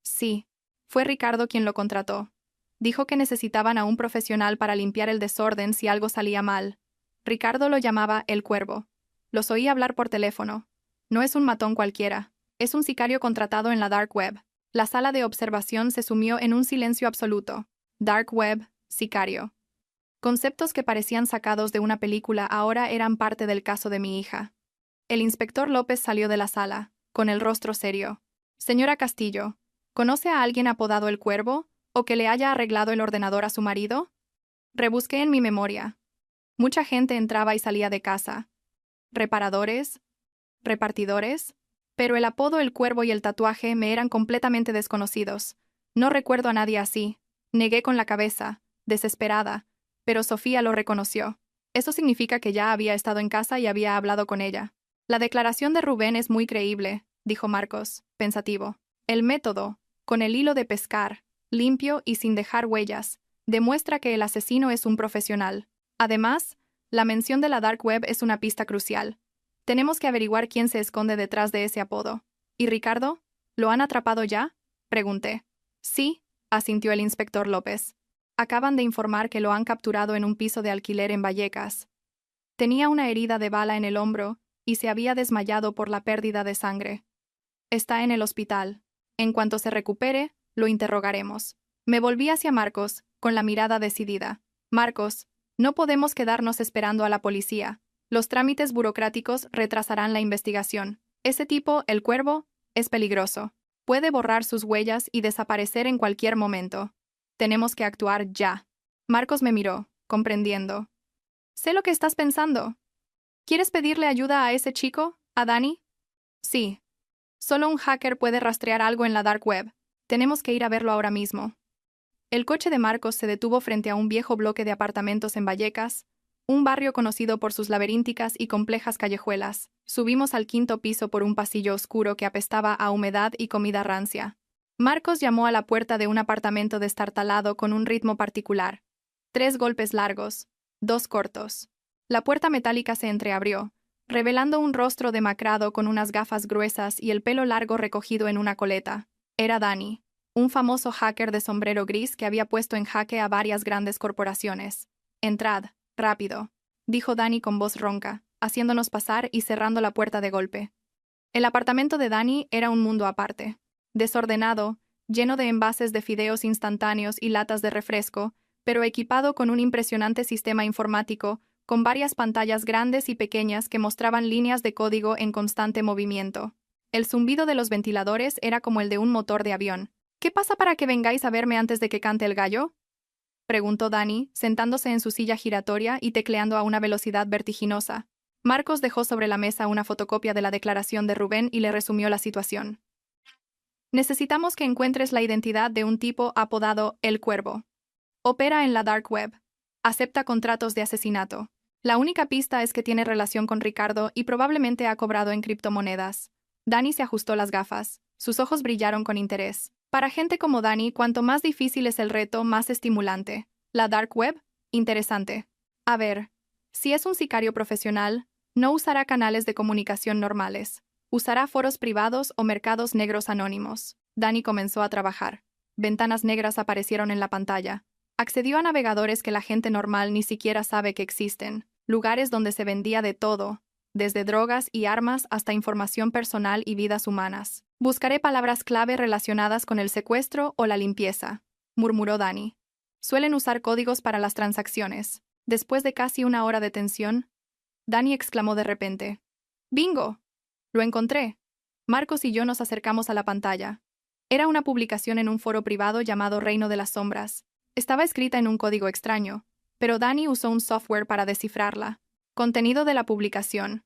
[SPEAKER 1] «Sí, fue Ricardo quien lo contrató. Dijo que necesitaban a un profesional para limpiar el desorden si algo salía mal. Ricardo lo llamaba El Cuervo. Los oí hablar por teléfono. No es un matón cualquiera. Es un sicario contratado en la Dark Web». La sala de observación se sumió en un silencio absoluto. Dark Web, sicario. Conceptos que parecían sacados de una película ahora eran parte del caso de mi hija. El inspector López salió de la sala, con el rostro serio. «Señora Castillo, ¿conoce a alguien apodado El Cuervo, o que le haya arreglado el ordenador a su marido?». Rebusqué en mi memoria. Mucha gente entraba y salía de casa. Reparadores, repartidores, pero el apodo El Cuervo y el tatuaje me eran completamente desconocidos. No recuerdo a nadie así. Negué con la cabeza, desesperada. pero Sofía lo reconoció. Eso significa que ya había estado en casa y había hablado con ella. La declaración de Rubén es muy creíble, dijo Marcos, pensativo. El método, con el hilo de pescar, limpio y sin dejar huellas, demuestra que el asesino es un profesional. Además, la mención de la Dark Web es una pista crucial. Tenemos que averiguar quién se esconde detrás de ese apodo. ¿Y Ricardo? ¿Lo han atrapado ya?, pregunté. Sí, asintió el inspector López. Acaban de informar que lo han capturado en un piso de alquiler en Vallecas. Tenía una herida de bala en el hombro y se había desmayado por la pérdida de sangre. Está en el hospital. En cuanto se recupere, lo interrogaremos. Me volví hacia Marcos, con la mirada decidida. Marcos, no podemos quedarnos esperando a la policía. Los trámites burocráticos retrasarán la investigación. Ese tipo, el Cuervo, es peligroso. Puede borrar sus huellas y desaparecer en cualquier momento. Tenemos que actuar ya. Marcos me miró, comprendiendo. Sé lo que estás pensando. ¿Quieres pedirle ayuda a ese chico, a Dani? Sí. Solo un hacker puede rastrear algo en la Dark Web. Tenemos que ir a verlo ahora mismo. El coche de Marcos se detuvo frente a un viejo bloque de apartamentos en Vallecas, un barrio conocido por sus laberínticas y complejas callejuelas. Subimos al 5.º piso por un pasillo oscuro que apestaba a humedad y comida rancia. Marcos llamó a la puerta de un apartamento destartalado con un ritmo particular. 3 golpes largos, 2 cortos. La puerta metálica se entreabrió, revelando un rostro demacrado con unas gafas gruesas y el pelo largo recogido en una coleta. Era Dani, un famoso hacker de sombrero gris que había puesto en jaque a varias grandes corporaciones. Entrad, rápido, dijo Dani con voz ronca, haciéndonos pasar y cerrando la puerta de golpe. El apartamento de Dani era un mundo aparte. Desordenado, lleno de envases de fideos instantáneos y latas de refresco, pero equipado con un impresionante sistema informático, con varias pantallas grandes y pequeñas que mostraban líneas de código en constante movimiento. El zumbido de los ventiladores era como el de un motor de avión. ¿Qué pasa para que vengáis a verme antes de que cante el gallo?, preguntó Dani, sentándose en su silla giratoria y tecleando a una velocidad vertiginosa. Marcos dejó sobre la mesa una fotocopia de la declaración de Rubén y le resumió la situación. Necesitamos que encuentres la identidad de un tipo apodado El Cuervo. Opera en la Dark Web. Acepta contratos de asesinato. La única pista es que tiene relación con Ricardo y probablemente ha cobrado en criptomonedas. Dani se ajustó las gafas. Sus ojos brillaron con interés. Para gente como Dani, cuanto más difícil es el reto, más estimulante. La Dark Web, interesante. A ver, si es un sicario profesional, no usará canales de comunicación normales. Usará foros privados o mercados negros anónimos. Dani comenzó a trabajar. Ventanas negras aparecieron en la pantalla. Accedió a navegadores que la gente normal ni siquiera sabe que existen. Lugares donde se vendía de todo, desde drogas y armas hasta información personal y vidas humanas. Buscaré palabras clave relacionadas con el secuestro o la limpieza, murmuró Dani. Suelen usar códigos para las transacciones. Después de casi una hora de tensión, Dani exclamó de repente. ¡Bingo! Lo encontré. Marcos y yo nos acercamos a la pantalla. Era una publicación en un foro privado llamado Reino de las Sombras. Estaba escrita en un código extraño, pero Dani usó un software para descifrarla. Contenido de la publicación.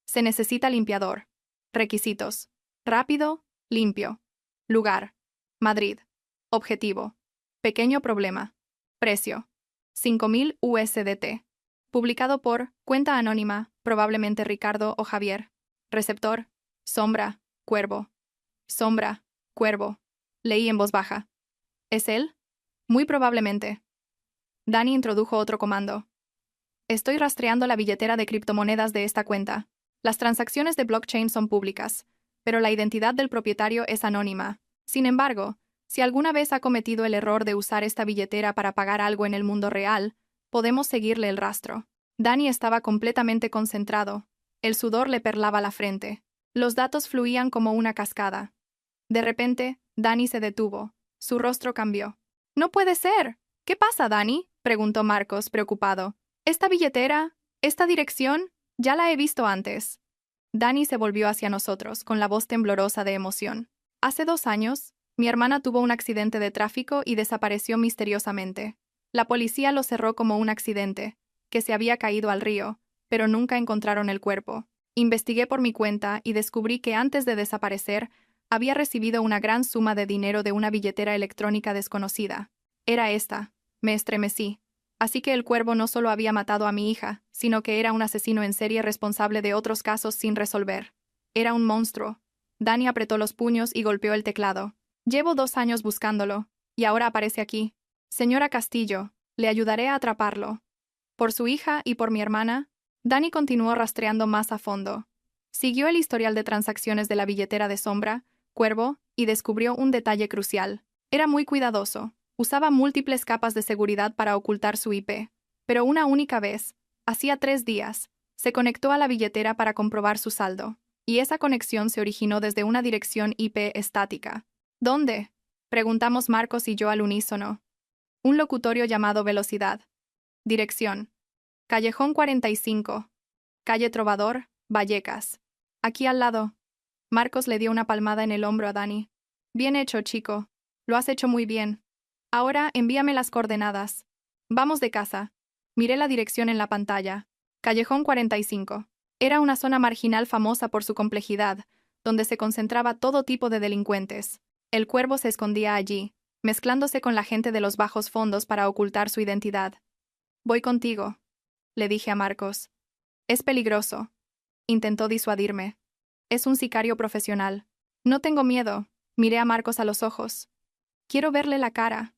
[SPEAKER 1] Se necesita limpiador. Requisitos. Rápido, limpio. Lugar. Madrid. Objetivo. Pequeño problema. Precio. 5.000 USDT. Publicado por cuenta anónima, probablemente Ricardo o Javier. Receptor. Sombra. Cuervo. Sombra. Cuervo. Leí en voz baja. ¿Es él? Muy probablemente. Dani introdujo otro comando. Estoy rastreando la billetera de criptomonedas de esta cuenta. Las transacciones de blockchain son públicas, pero la identidad del propietario es anónima. Sin embargo, si alguna vez ha cometido el error de usar esta billetera para pagar algo en el mundo real, podemos seguirle el rastro. Dani estaba completamente concentrado. El sudor le perlaba la frente. Los datos fluían como una cascada. De repente, Dani se detuvo. Su rostro cambió. ¡No puede ser! ¿Qué pasa, Dani?, preguntó Marcos, preocupado. ¿Esta billetera? ¿Esta dirección? Ya la he visto antes. Dani se volvió hacia nosotros, con la voz temblorosa de emoción. Hace 2 años, mi hermana tuvo un accidente de tráfico y desapareció misteriosamente. La policía lo cerró como un accidente, que se había caído al río, pero nunca encontraron el cuerpo. Investigué por mi cuenta y descubrí que antes de desaparecer, había recibido una gran suma de dinero de una billetera electrónica desconocida. Era esta. Me estremecí. Así que el cuervo no solo había matado a mi hija, sino que era un asesino en serie responsable de otros casos sin resolver. Era un monstruo. Dani apretó los puños y golpeó el teclado. Llevo 2 años buscándolo, y ahora aparece aquí. Señora Castillo, le ayudaré a atraparlo. Por su hija y por mi hermana. Dani continuó rastreando más a fondo. Siguió el historial de transacciones de la billetera de Sombra, Cuervo, y descubrió un detalle crucial. Era muy cuidadoso. Usaba múltiples capas de seguridad para ocultar su IP. Pero una única vez, hacía 3 días, se conectó a la billetera para comprobar su saldo. Y esa conexión se originó desde una dirección IP estática. ¿Dónde? Preguntamos Marcos y yo al unísono. Un locutorio llamado Velocidad. Dirección. Callejón 45. Calle Trovador, Vallecas. Aquí al lado. Marcos le dio una palmada en el hombro a Dani. Bien hecho, chico. Lo has hecho muy bien. Ahora envíame las coordenadas. Vamos de casa. Miré la dirección en la pantalla. Callejón 45. Era una zona marginal famosa por su complejidad, donde se concentraba todo tipo de delincuentes. El cuervo se escondía allí, mezclándose con la gente de los bajos fondos para ocultar su identidad. Voy contigo, le dije a Marcos. Es peligroso. Intentó disuadirme. Es un sicario profesional. No tengo miedo. Miré a Marcos a los ojos. Quiero verle la cara.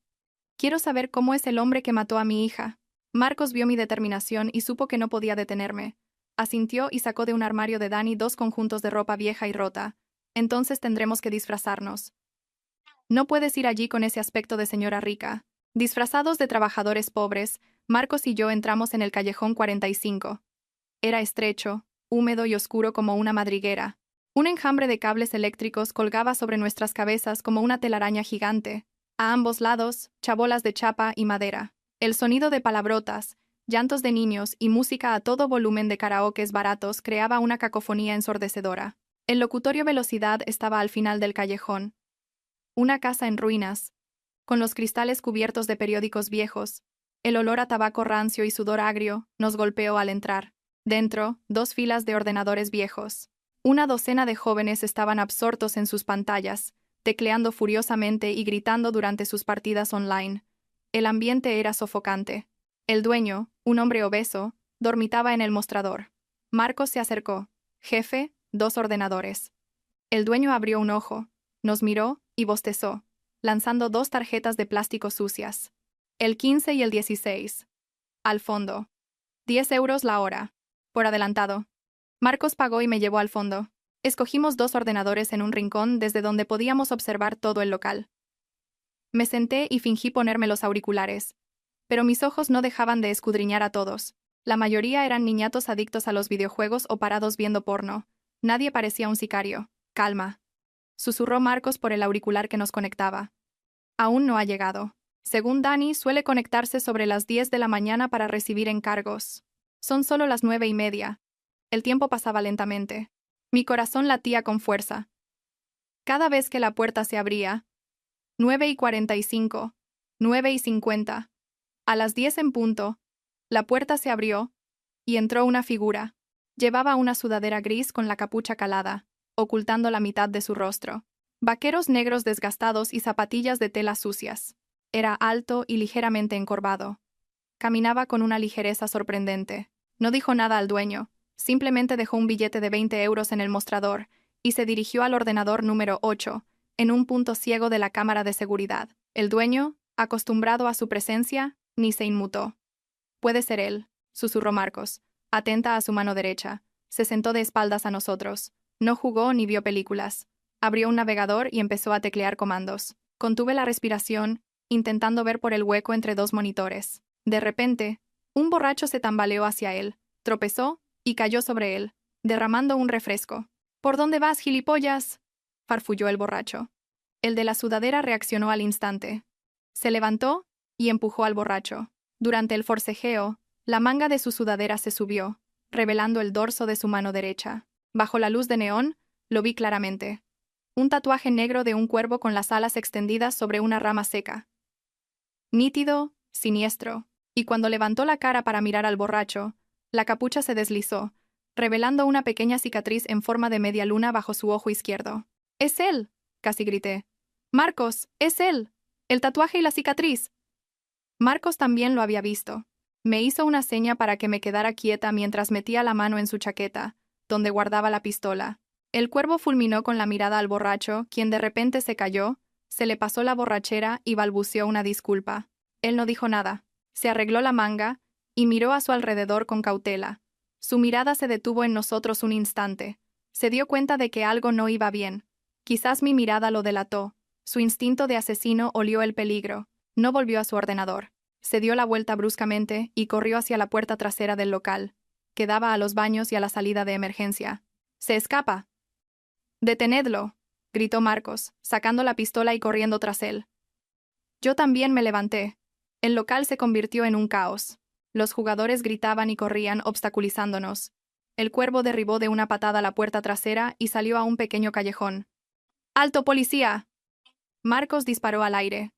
[SPEAKER 1] Quiero saber cómo es el hombre que mató a mi hija. Marcos vio mi determinación y supo que no podía detenerme. Asintió y sacó de un armario de Dani 2 conjuntos de ropa vieja y rota. Entonces tendremos que disfrazarnos. No puedes ir allí con ese aspecto de señora rica. Disfrazados de trabajadores pobres, Marcos y yo entramos en el callejón 45. Era estrecho, húmedo y oscuro como una madriguera. Un enjambre de cables eléctricos colgaba sobre nuestras cabezas como una telaraña gigante. A ambos lados, chabolas de chapa y madera. El sonido de palabrotas, llantos de niños y música a todo volumen de karaokes baratos creaba una cacofonía ensordecedora. El locutorio Velocidad estaba al final del callejón. Una casa en ruinas, con los cristales cubiertos de periódicos viejos. El olor a tabaco rancio y sudor agrio nos golpeó al entrar. Dentro, 2 filas de ordenadores viejos. Una docena de jóvenes estaban absortos en sus pantallas, tecleando furiosamente y gritando durante sus partidas online. El ambiente era sofocante. El dueño, un hombre obeso, dormitaba en el mostrador. Marcos se acercó. Jefe, 2 ordenadores. El dueño abrió un ojo, nos miró y bostezó, lanzando 2 tarjetas de plástico sucias. El 15 y el 16. Al fondo. 10 euros la hora. Por adelantado. Marcos pagó y me llevó al fondo. Escogimos 2 ordenadores en un rincón desde donde podíamos observar todo el local. Me senté y fingí ponerme los auriculares. Pero mis ojos no dejaban de escudriñar a todos. La mayoría eran niñatos adictos a los videojuegos o parados viendo porno. Nadie parecía un sicario. Calma. Susurró Marcos por el auricular que nos conectaba. Aún no ha llegado. Según Dani, suele conectarse sobre las 10 de la mañana para recibir encargos. Son solo las 9:30. El tiempo pasaba lentamente. Mi corazón latía con fuerza. Cada vez que la puerta se abría, 9:45, 9:50. A las 10 en punto, la puerta se abrió y entró una figura. Llevaba una sudadera gris con la capucha calada, ocultando la mitad de su rostro. Vaqueros negros desgastados y zapatillas de tela sucias. Era alto y ligeramente encorvado. Caminaba con una ligereza sorprendente. No dijo nada al dueño, simplemente dejó un billete de 20 euros en el mostrador y se dirigió al ordenador número 8, en un punto ciego de la cámara de seguridad. El dueño, acostumbrado a su presencia, ni se inmutó. Puede ser él, susurró Marcos, atenta a su mano derecha. Se sentó de espaldas a nosotros. No jugó ni vio películas. Abrió un navegador y empezó a teclear comandos. Contuve la respiración, intentando ver por el hueco entre 2 monitores. De repente, un borracho se tambaleó hacia él, tropezó y cayó sobre él, derramando un refresco. ¿Por dónde vas, gilipollas?, farfulló el borracho. El de la sudadera reaccionó al instante. Se levantó y empujó al borracho. Durante el forcejeo, la manga de su sudadera se subió, revelando el dorso de su mano derecha. Bajo la luz de neón, lo vi claramente. Un tatuaje negro de un cuervo con las alas extendidas sobre una rama seca. Nítido, siniestro, y cuando levantó la cara para mirar al borracho, la capucha se deslizó, revelando una pequeña cicatriz en forma de media luna bajo su ojo izquierdo. ¡Es él!, casi grité. ¡Marcos, es él! ¡El tatuaje y la cicatriz! Marcos también lo había visto. Me hizo una seña para que me quedara quieta mientras metía la mano en su chaqueta, donde guardaba la pistola. El cuervo fulminó con la mirada al borracho, quien de repente se cayó, se le pasó la borrachera y balbuceó una disculpa. Él no dijo nada. Se arregló la manga y miró a su alrededor con cautela. Su mirada se detuvo en nosotros un instante. Se dio cuenta de que algo no iba bien. Quizás mi mirada lo delató. Su instinto de asesino olió el peligro. No volvió a su ordenador. Se dio la vuelta bruscamente y corrió hacia la puerta trasera del local, que daba a los baños y a la salida de emergencia. ¡Se escapa! «¡Detenedlo!», gritó Marcos, sacando la pistola y corriendo tras él. Yo también me levanté. El local se convirtió en un caos. Los jugadores gritaban y corrían, obstaculizándonos. El cuervo derribó de una patada la puerta trasera y salió a un pequeño callejón. «¡Alto, policía!». Marcos disparó al aire.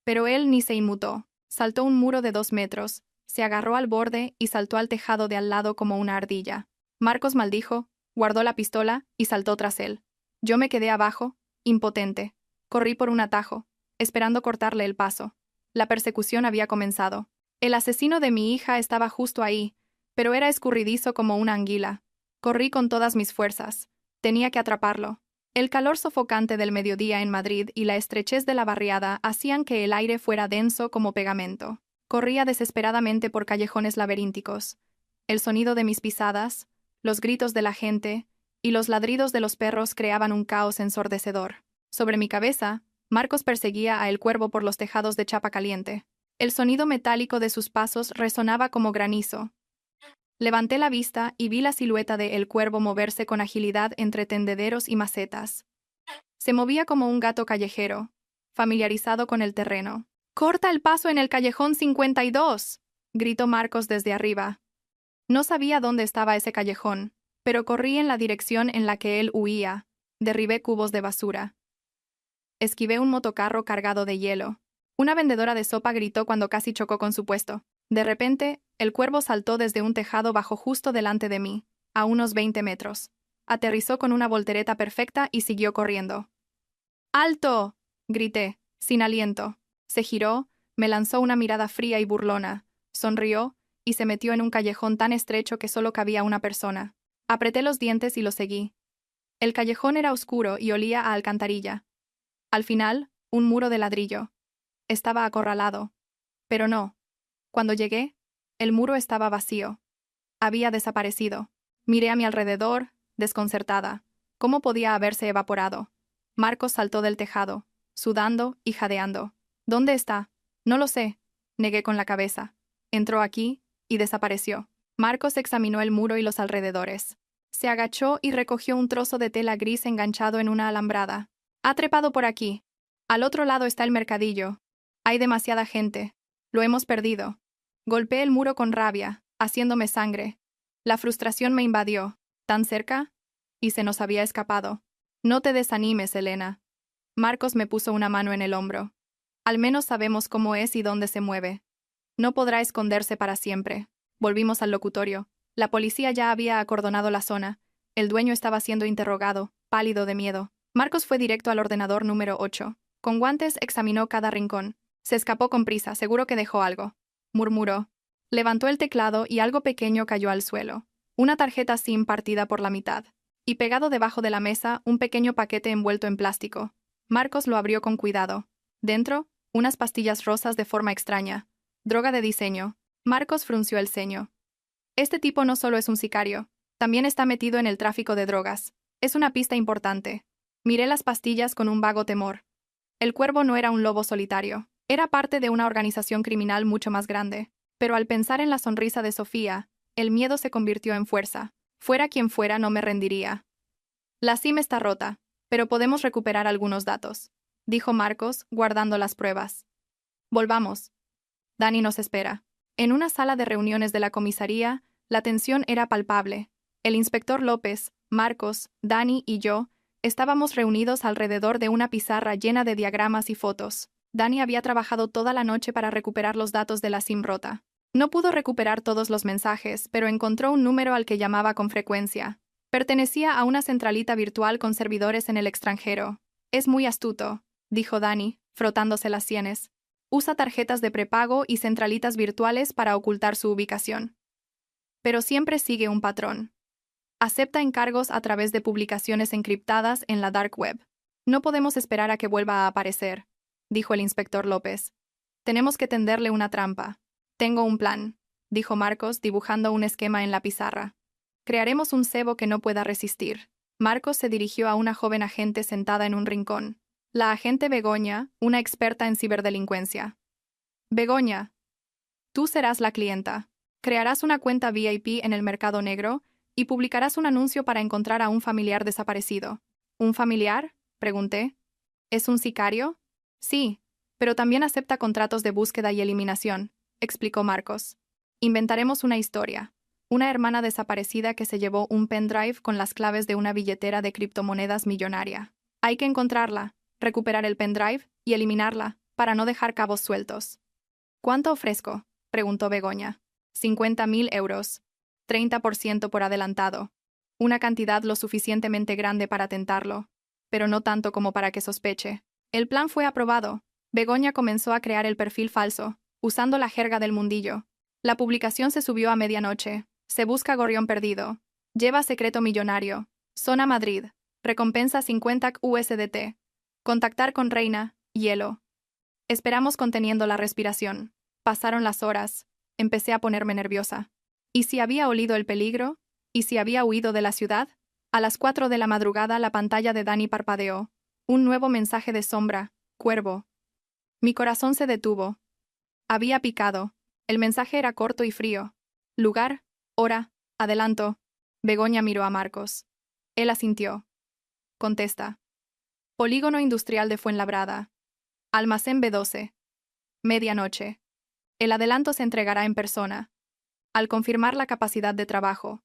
[SPEAKER 1] Pero él ni se inmutó. Saltó un muro de 2 metros, se agarró al borde y saltó al tejado de al lado como una ardilla. Marcos maldijo, guardó la pistola y saltó tras él. Yo me quedé abajo, impotente. Corrí por un atajo, esperando cortarle el paso. La persecución había comenzado. El asesino de mi hija estaba justo ahí, pero era escurridizo como una anguila. Corrí con todas mis fuerzas. Tenía que atraparlo. El calor sofocante del mediodía en Madrid y la estrechez de la barriada hacían que el aire fuera denso como pegamento. Corría desesperadamente por callejones laberínticos. El sonido de mis pisadas, los gritos de la gente y los ladridos de los perros creaban un caos ensordecedor. Sobre mi cabeza, Marcos perseguía a El Cuervo por los tejados de chapa caliente. El sonido metálico de sus pasos resonaba como granizo. Levanté la vista y vi la silueta de El Cuervo moverse con agilidad entre tendederos y macetas. Se movía como un gato callejero, familiarizado con el terreno. «¡Corta el paso en el callejón 52!», gritó Marcos desde arriba. No sabía dónde estaba ese callejón, pero corrí en la dirección en la que él huía. Derribé cubos de basura. Esquivé un motocarro cargado de hielo. Una vendedora de sopa gritó cuando casi chocó con su puesto. De repente, El Cuervo saltó desde un tejado bajo justo delante de mí, a unos 20 metros. Aterrizó con una voltereta perfecta y siguió corriendo. «¡Alto!», grité, sin aliento. Se giró, me lanzó una mirada fría y burlona, sonrió y se metió en un callejón tan estrecho que solo cabía una persona. Apreté los dientes y lo seguí. El callejón era oscuro y olía a alcantarilla. Al final, un muro de ladrillo. Estaba acorralado. Pero no. Cuando llegué, el muro estaba vacío. Había desaparecido. Miré a mi alrededor, desconcertada. ¿Cómo podía haberse evaporado? Marcos saltó del tejado, sudando y jadeando. «¿Dónde está?». «No lo sé», negué con la cabeza. Entró aquí y desapareció. Marcos examinó el muro y los alrededores. Se agachó y recogió un trozo de tela gris enganchado en una alambrada. «Ha trepado por aquí. Al otro lado está el mercadillo. Hay demasiada gente. Lo hemos perdido». Golpeé el muro con rabia, haciéndome sangre. La frustración me invadió. ¿Tan cerca? Y se nos había escapado. «No te desanimes, Elena». Marcos me puso una mano en el hombro. «Al menos sabemos cómo es y dónde se mueve. No podrá esconderse para siempre». Volvimos al locutorio. La policía ya había acordonado la zona. El dueño estaba siendo interrogado, pálido de miedo. Marcos fue directo al ordenador número 8. Con guantes examinó cada rincón. «Se escapó con prisa, seguro que dejó algo», murmuró. Levantó el teclado y algo pequeño cayó al suelo. Una tarjeta SIM partida por la mitad. Y pegado debajo de la mesa, un pequeño paquete envuelto en plástico. Marcos lo abrió con cuidado. Dentro, unas pastillas rosas de forma extraña. Droga de diseño. Marcos frunció el ceño. «Este tipo no solo es un sicario, también está metido en el tráfico de drogas. Es una pista importante». Miré las pastillas con un vago temor. El Cuervo no era un lobo solitario. Era parte de una organización criminal mucho más grande. Pero al pensar en la sonrisa de Sofía, el miedo se convirtió en fuerza. Fuera quien fuera, no me rendiría. «La SIM está rota, pero podemos recuperar algunos datos», dijo Marcos, guardando las pruebas. «Volvamos. Dani nos espera». En una sala de reuniones de la comisaría, la tensión era palpable. El inspector López, Marcos, Dani y yo estábamos reunidos alrededor de una pizarra llena de diagramas y fotos. Dani había trabajado toda la noche para recuperar los datos de la SIM rota. No pudo recuperar todos los mensajes, pero encontró un número al que llamaba con frecuencia. Pertenecía a una centralita virtual con servidores en el extranjero. «Es muy astuto», dijo Dani, frotándose las sienes. Usa tarjetas de prepago y centralitas virtuales para ocultar su ubicación. Pero siempre sigue un patrón. Acepta encargos a través de publicaciones encriptadas en la dark web. No podemos esperar a que vuelva a aparecer, dijo el inspector López. Tenemos que tenderle una trampa. Tengo un plan, dijo Marcos dibujando un esquema en la pizarra. Crearemos un cebo que no pueda resistir. Marcos se dirigió a una joven agente sentada en un rincón. La agente Begoña, una experta en ciberdelincuencia. Begoña, tú serás la clienta. Crearás una cuenta VIP en el mercado negro y publicarás un anuncio para encontrar a un familiar desaparecido. ¿Un familiar?, pregunté. ¿Es un sicario? Sí, pero también acepta contratos de búsqueda y eliminación, explicó Marcos. Inventaremos una historia. Una hermana desaparecida que se llevó un pendrive con las claves de una billetera de criptomonedas millonaria. Hay que encontrarla, recuperar el pendrive y eliminarla, para no dejar cabos sueltos. ¿Cuánto ofrezco?, preguntó Begoña. 50.000 euros. 30% por adelantado. Una cantidad lo suficientemente grande para tentarlo, pero no tanto como para que sospeche. El plan fue aprobado. Begoña comenzó a crear el perfil falso, usando la jerga del mundillo. La publicación se subió a medianoche. Se busca gorrión perdido. Lleva secreto millonario. Zona Madrid. Recompensa 50 USDT. Contactar con Reina, hielo. Esperamos conteniendo la respiración. Pasaron las horas. Empecé a ponerme nerviosa. ¿Y si había olido el peligro? ¿Y si había huido de la ciudad? A las 4 de la madrugada la pantalla de Dani parpadeó. Un nuevo mensaje de Sombra, Cuervo. Mi corazón se detuvo. Había picado. El mensaje era corto y frío. Lugar, hora, adelanto. Begoña miró a Marcos. Él asintió. Contesta. Polígono Industrial de Fuenlabrada. Almacén B12. Medianoche. El adelanto se entregará en persona. Al confirmar la capacidad de trabajo.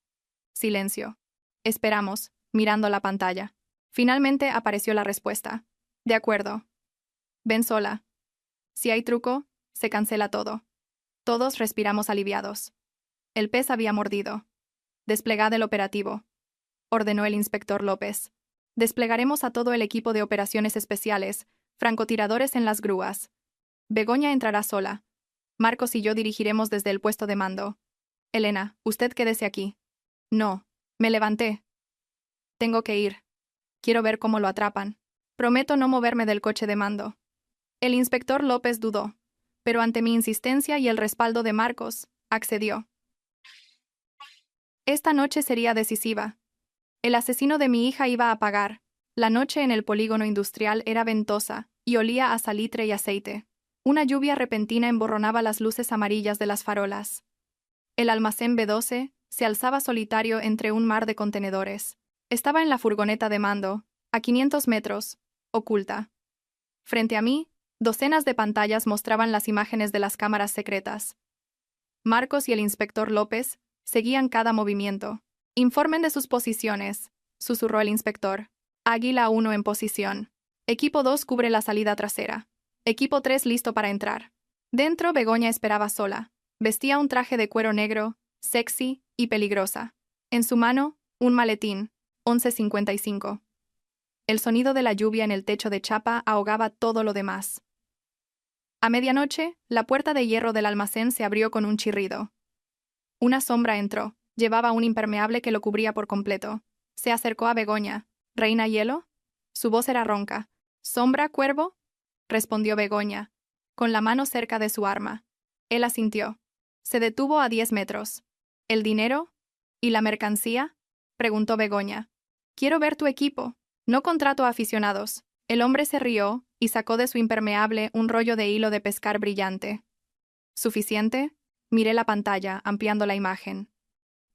[SPEAKER 1] Silencio. Esperamos, mirando la pantalla. Finalmente apareció la respuesta. De acuerdo. Ven sola. Si hay truco, se cancela todo. Todos respiramos aliviados. El pez había mordido. Desplegad el operativo, ordenó el inspector López. Desplegaremos a todo el equipo de operaciones especiales, francotiradores en las grúas. Begoña entrará sola. Marcos y yo dirigiremos desde el puesto de mando. Elena, usted quédese aquí. No. Me levanté. Tengo que ir. Quiero ver cómo lo atrapan. Prometo no moverme del coche de mando. El inspector López dudó, pero ante mi insistencia y el respaldo de Marcos, accedió. Esta noche sería decisiva. El asesino de mi hija iba a pagar. La noche en el polígono industrial era ventosa y olía a salitre y aceite. Una lluvia repentina emborronaba las luces amarillas de las farolas. El almacén B12 se alzaba solitario entre un mar de contenedores. Estaba en la furgoneta de mando, a 500 metros, oculta. Frente a mí, docenas de pantallas mostraban las imágenes de las cámaras secretas. Marcos y el inspector López seguían cada movimiento. Informen de sus posiciones, susurró el inspector. Águila 1 en posición. Equipo 2 cubre la salida trasera. Equipo 3 listo para entrar. Dentro Begoña esperaba sola. Vestía un traje de cuero negro, sexy y peligrosa. En su mano, un maletín, 11:55. El sonido de la lluvia en el techo de chapa ahogaba todo lo demás. A medianoche, la puerta de hierro del almacén se abrió con un chirrido. Una sombra entró. Llevaba un impermeable que lo cubría por completo. Se acercó a Begoña. ¿Reina Hielo? Su voz era ronca. ¿Sombra, Cuervo? Respondió Begoña, con la mano cerca de su arma. Él asintió. Se detuvo a 10 metros. ¿El dinero? ¿Y la mercancía? Preguntó Begoña. Quiero ver tu equipo. No contrato a aficionados. El hombre se rió y sacó de su impermeable un rollo de hilo de pescar brillante. ¿Suficiente? Miré la pantalla, ampliando la imagen.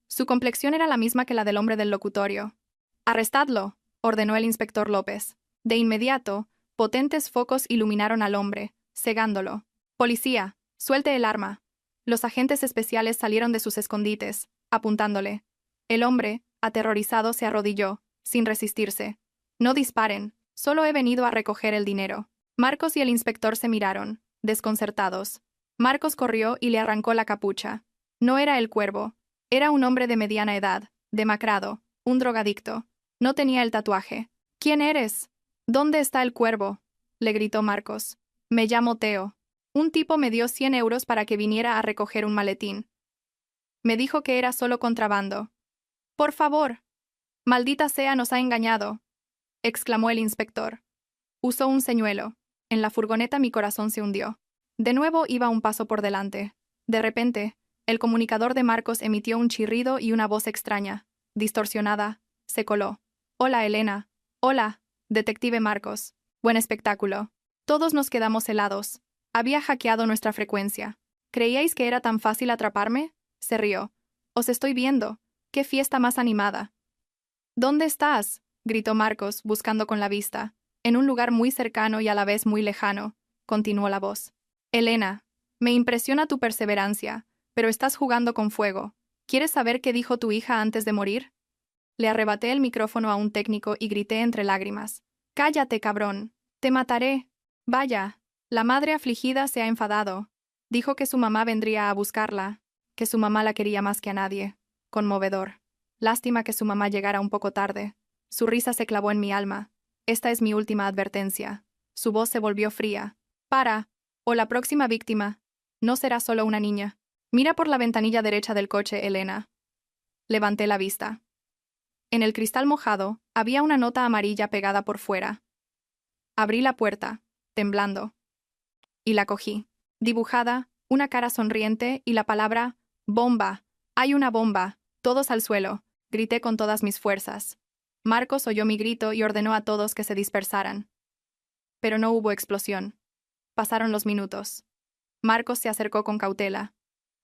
[SPEAKER 1] Su complexión era la misma que la del hombre del locutorio. «Arrestadlo», ordenó el inspector López. De inmediato, potentes focos iluminaron al hombre, cegándolo. «Policía, suelte el arma». Los agentes especiales salieron de sus escondites, apuntándole. El hombre, aterrorizado, se arrodilló, sin resistirse. «No disparen, solo he venido a recoger el dinero». Marcos y el inspector se miraron, desconcertados. Marcos corrió y le arrancó la capucha. No era el Cuervo. Era un hombre de mediana edad, demacrado, un drogadicto. No tenía el tatuaje. «¿Quién eres? ¿Dónde está el Cuervo?», le gritó Marcos. «Me llamo Teo». Un tipo me dio 100 euros para que viniera a recoger un maletín. Me dijo que era solo contrabando. Por favor. Maldita sea, nos ha engañado, exclamó el inspector. Usó un señuelo. En la furgoneta mi corazón se hundió. De nuevo iba un paso por delante. De repente, el comunicador de Marcos emitió un chirrido y una voz extraña, distorsionada, se coló. Hola, Elena. Hola, detective Marcos. Buen espectáculo. Todos nos quedamos helados. Había hackeado nuestra frecuencia. ¿Creíais que era tan fácil atraparme? Se rió. Os estoy viendo. ¡Qué fiesta más animada! ¿Dónde estás? Gritó Marcos, buscando con la vista. En un lugar muy cercano y a la vez muy lejano, continuó la voz. Elena, me impresiona tu perseverancia, pero estás jugando con fuego. ¿Quieres saber qué dijo tu hija antes de morir? Le arrebaté el micrófono a un técnico y grité entre lágrimas. Cállate, cabrón. Te mataré. Vaya, la madre afligida se ha enfadado. Dijo que su mamá vendría a buscarla, que su mamá la quería más que a nadie. Conmovedor. Lástima que su mamá llegara un poco tarde. Su risa se clavó en mi alma. Esta es mi última advertencia. Su voz se volvió fría. Para, o la próxima víctima no será solo una niña. Mira por la ventanilla derecha del coche, Elena. Levanté la vista. En el cristal mojado había una nota amarilla pegada por fuera. Abrí la puerta, temblando. Y la cogí. Dibujada, una cara sonriente y la palabra bomba. Hay una bomba. Todos al suelo. Grité con todas mis fuerzas. Marcos oyó mi grito y ordenó a todos que se dispersaran. Pero no hubo explosión. Pasaron los minutos. Marcos se acercó con cautela.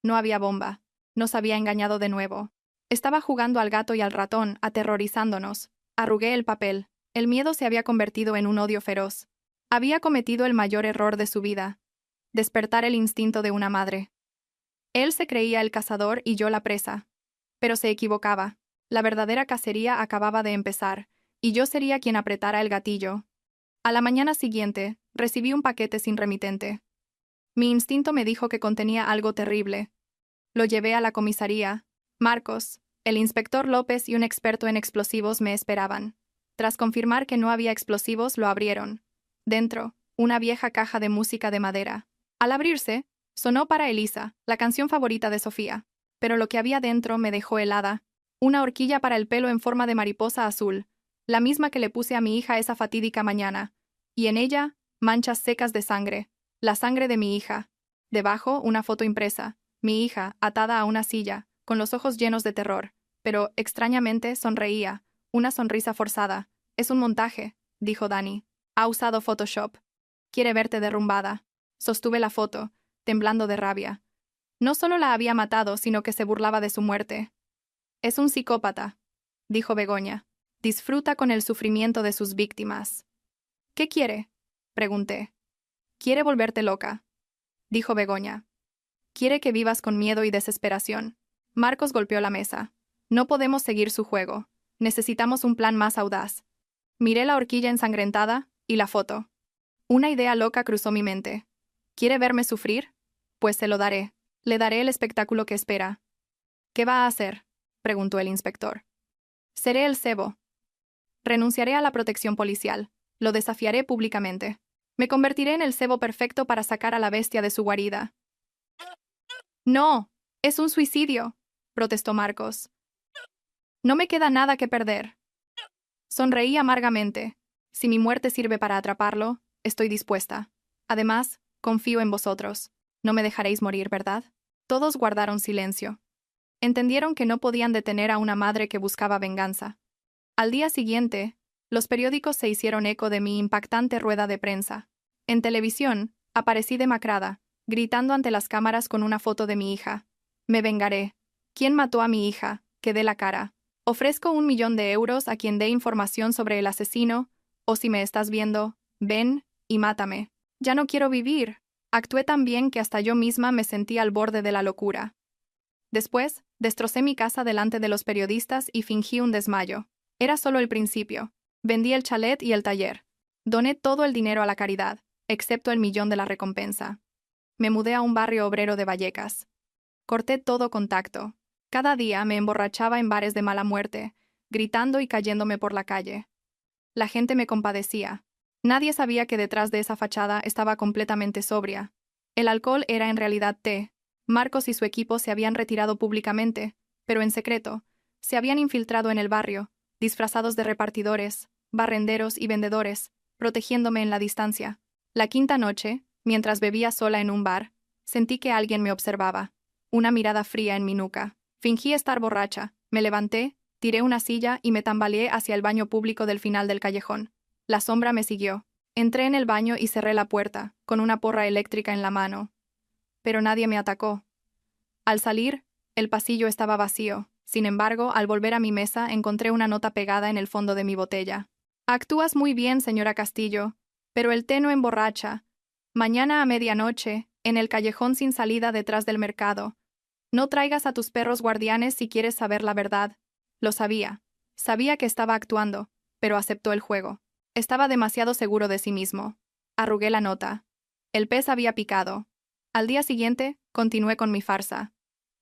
[SPEAKER 1] No había bomba. Nos había engañado de nuevo. Estaba jugando al gato y al ratón, aterrorizándonos. Arrugué el papel. El miedo se había convertido en un odio feroz. Había cometido el mayor error de su vida. Despertar el instinto de una madre. Él se creía el cazador y yo la presa. Pero se equivocaba. La verdadera cacería acababa de empezar, y yo sería quien apretara el gatillo. A la mañana siguiente, recibí un paquete sin remitente. Mi instinto me dijo que contenía algo terrible. Lo llevé a la comisaría. Marcos, el inspector López y un experto en explosivos me esperaban. Tras confirmar que no había explosivos, lo abrieron. Dentro, una vieja caja de música de madera. Al abrirse, sonó para Elisa, la canción favorita de Sofía. Pero lo que había dentro me dejó helada. Una horquilla para el pelo en forma de mariposa azul, la misma que le puse a mi hija esa fatídica mañana. Y en ella, manchas secas de sangre. La sangre de mi hija. Debajo, una foto impresa. Mi hija, atada a una silla, con los ojos llenos de terror. Pero, extrañamente, sonreía. Una sonrisa forzada. Es un montaje, dijo Dani. Ha usado Photoshop. Quiere verte derrumbada. Sostuve la foto, temblando de rabia. No solo la había matado, sino que se burlaba de su muerte. Es un psicópata, dijo Begoña. Disfruta con el sufrimiento de sus víctimas. ¿Qué quiere? Pregunté. Quiere volverte loca, dijo Begoña. Quiere que vivas con miedo y desesperación. Marcos golpeó la mesa. No podemos seguir su juego. Necesitamos un plan más audaz. Miré la horquilla ensangrentada y la foto. Una idea loca cruzó mi mente. ¿Quiere verme sufrir? Pues se lo daré. Le daré el espectáculo que espera. ¿Qué va a hacer? Preguntó el inspector. Seré el cebo. Renunciaré a la protección policial. Lo desafiaré públicamente. Me convertiré en el cebo perfecto para sacar a la bestia de su guarida. No, es un suicidio, protestó Marcos. No me queda nada que perder. Sonreí amargamente. Si mi muerte sirve para atraparlo, estoy dispuesta. Además, confío en vosotros. No me dejaréis morir, ¿verdad? Todos guardaron silencio. Entendieron que no podían detener a una madre que buscaba venganza. Al día siguiente, los periódicos se hicieron eco de mi impactante rueda de prensa. En televisión, aparecí demacrada, gritando ante las cámaras con una foto de mi hija. Me vengaré. ¿Quién mató a mi hija? Que dé la cara. Ofrezco 1 millón de euros a quien dé información sobre el asesino, o si me estás viendo, ven y mátame. Ya no quiero vivir. Actué tan bien que hasta yo misma me sentí al borde de la locura. Después, destrocé mi casa delante de los periodistas y fingí un desmayo. Era solo el principio. Vendí el chalet y el taller. Doné todo el dinero a la caridad, excepto el 1 millón de la recompensa. Me mudé a un barrio obrero de Vallecas. Corté todo contacto. Cada día me emborrachaba en bares de mala muerte, gritando y cayéndome por la calle. La gente me compadecía. Nadie sabía que detrás de esa fachada estaba completamente sobria. El alcohol era en realidad té. Marcos y su equipo se habían retirado públicamente, pero en secreto. Se habían infiltrado en el barrio, disfrazados de repartidores, barrenderos y vendedores, protegiéndome en la distancia. La quinta noche, mientras bebía sola en un bar, sentí que alguien me observaba. Una mirada fría en mi nuca. Fingí estar borracha, me levanté, tiré una silla y me tambaleé hacia el baño público del final del callejón. La sombra me siguió. Entré en el baño y cerré la puerta, con una porra eléctrica en la mano. Pero nadie me atacó. Al salir, el pasillo estaba vacío. Sin embargo, al volver a mi mesa encontré una nota pegada en el fondo de mi botella. Actúas muy bien, señora Castillo, pero el té no emborracha. Mañana a medianoche, en el callejón sin salida detrás del mercado. No traigas a tus perros guardianes si quieres saber la verdad. Lo sabía. Sabía que estaba actuando, pero aceptó el juego. Estaba demasiado seguro de sí mismo. Arrugué la nota. El pez había picado. Al día siguiente, continué con mi farsa.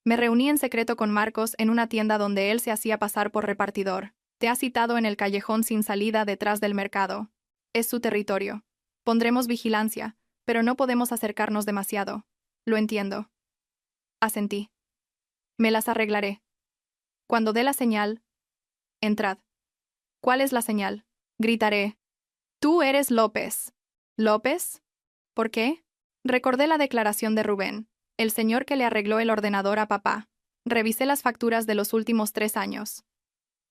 [SPEAKER 1] Me reuní en secreto con Marcos en una tienda donde él se hacía pasar por repartidor. Te ha citado en el callejón sin salida detrás del mercado. Es su territorio. Pondremos vigilancia, pero no podemos acercarnos demasiado. Lo entiendo. Asentí. Me las arreglaré. Cuando dé la señal, entrad. ¿Cuál es la señal? Gritaré. Tú eres López. ¿López? ¿Por qué? Recordé la declaración de Rubén, el señor que le arregló el ordenador a papá. Revisé las facturas de los últimos 3 años.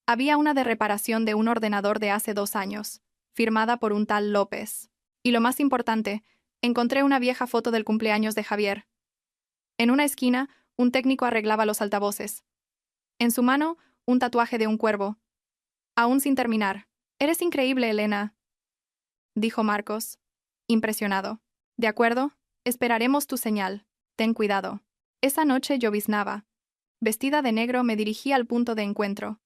[SPEAKER 1] Había una de reparación de un ordenador de hace 2 años, firmada por un tal López. Y lo más importante, encontré una vieja foto del cumpleaños de Javier. En una esquina, un técnico arreglaba los altavoces. En su mano, un tatuaje de un cuervo. Aún sin terminar. Eres increíble, Elena, dijo Marcos, impresionado. De acuerdo, esperaremos tu señal. Ten cuidado. Esa noche lloviznaba. Vestida de negro me dirigí al punto de encuentro.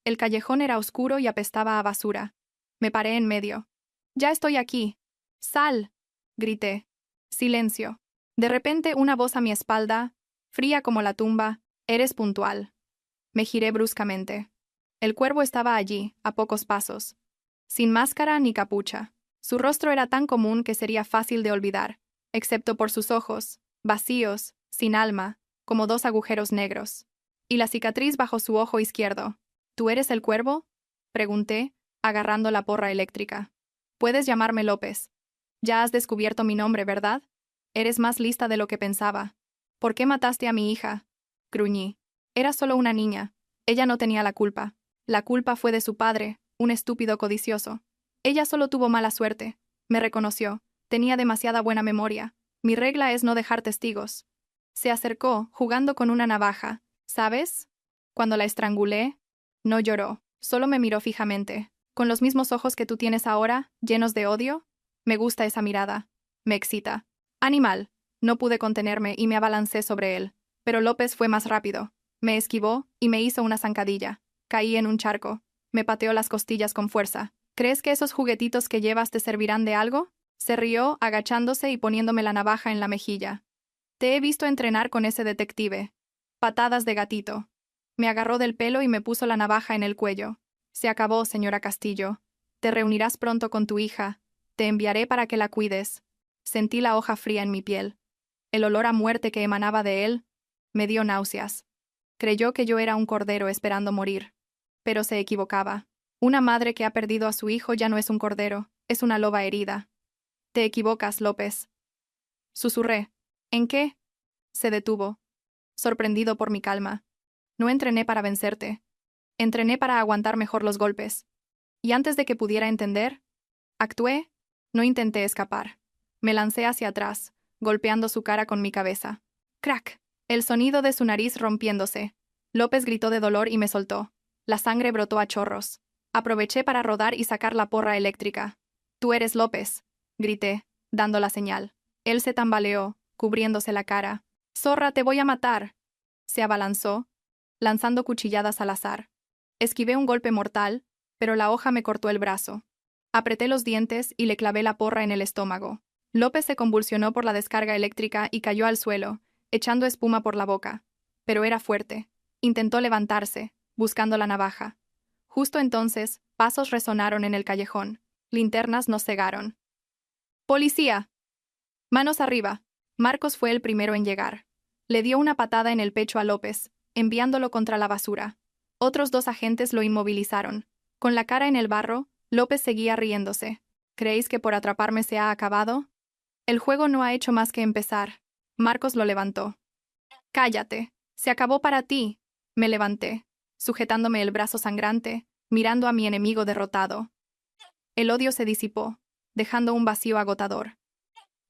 [SPEAKER 1] El callejón era oscuro y apestaba a basura. Me paré en medio. Ya estoy aquí. ¡Sal!, grité. Silencio. De repente una voz a mi espalda, fría como la tumba. Eres puntual. Me giré bruscamente. El cuervo estaba allí, a pocos pasos. Sin máscara ni capucha. Su rostro era tan común que sería fácil de olvidar, excepto por sus ojos, vacíos, sin alma, como 2 agujeros negros. Y la cicatriz bajo su ojo izquierdo. ¿Tú eres el cuervo?, pregunté, agarrando la porra eléctrica. Puedes llamarme López. Ya has descubierto mi nombre, ¿verdad? Eres más lista de lo que pensaba. ¿Por qué mataste a mi hija?, gruñí. Era solo una niña. Ella no tenía la culpa. La culpa fue de su padre, un estúpido codicioso. Ella solo tuvo mala suerte. Me reconoció. Tenía demasiada buena memoria. Mi regla es no dejar testigos. Se acercó, jugando con una navaja. ¿Sabes? Cuando la estrangulé, no lloró. Solo me miró fijamente. Con los mismos ojos que tú tienes ahora, llenos de odio. Me gusta esa mirada. Me excita. Animal. No pude contenerme y me abalancé sobre él. Pero López fue más rápido. Me esquivó y me hizo una zancadilla. Caí en un charco. Me pateó las costillas con fuerza. ¿Crees que esos juguetitos que llevas te servirán de algo? Se rió, agachándose y poniéndome la navaja en la mejilla. Te he visto entrenar con ese detective. Patadas de gatito. Me agarró del pelo y me puso la navaja en el cuello. Se acabó, señora Castillo. Te reunirás pronto con tu hija. Te enviaré para que la cuides. Sentí la hoja fría en mi piel. El olor a muerte que emanaba de él me dio náuseas. Creyó que yo era un cordero esperando morir. Pero se equivocaba. Una madre que ha perdido a su hijo ya no es un cordero, es una loba herida. Te equivocas, López. Susurré. ¿En qué? Se detuvo, sorprendido por mi calma. No entrené para vencerte. Entrené para aguantar mejor los golpes. Y antes de que pudiera entender, actué, no intenté escapar. Me lancé hacia atrás, golpeando su cara con mi cabeza. ¡Crack! El sonido de su nariz rompiéndose. López gritó de dolor y me soltó. La sangre brotó a chorros. Aproveché para rodar y sacar la porra eléctrica. «Tú eres López», grité, dando la señal. Él se tambaleó, cubriéndose la cara. «¡Zorra, te voy a matar!». Se abalanzó, lanzando cuchilladas al azar. Esquivé un golpe mortal, pero la hoja me cortó el brazo. Apreté los dientes y le clavé la porra en el estómago. López se convulsionó por la descarga eléctrica y cayó al suelo, echando espuma por la boca. Pero era fuerte. Intentó levantarse, buscando la navaja. Justo entonces, pasos resonaron en el callejón. Linternas nos cegaron. «¡Policía! Manos arriba!», Marcos fue el primero en llegar. Le dio una patada en el pecho a López, enviándolo contra la basura. Otros 2 agentes lo inmovilizaron. Con la cara en el barro, López seguía riéndose. ¿Creéis que por atraparme se ha acabado? El juego no ha hecho más que empezar. Marcos lo levantó. Cállate. Se acabó para ti. Me levanté, sujetándome el brazo sangrante, mirando a mi enemigo derrotado. El odio se disipó, dejando un vacío agotador.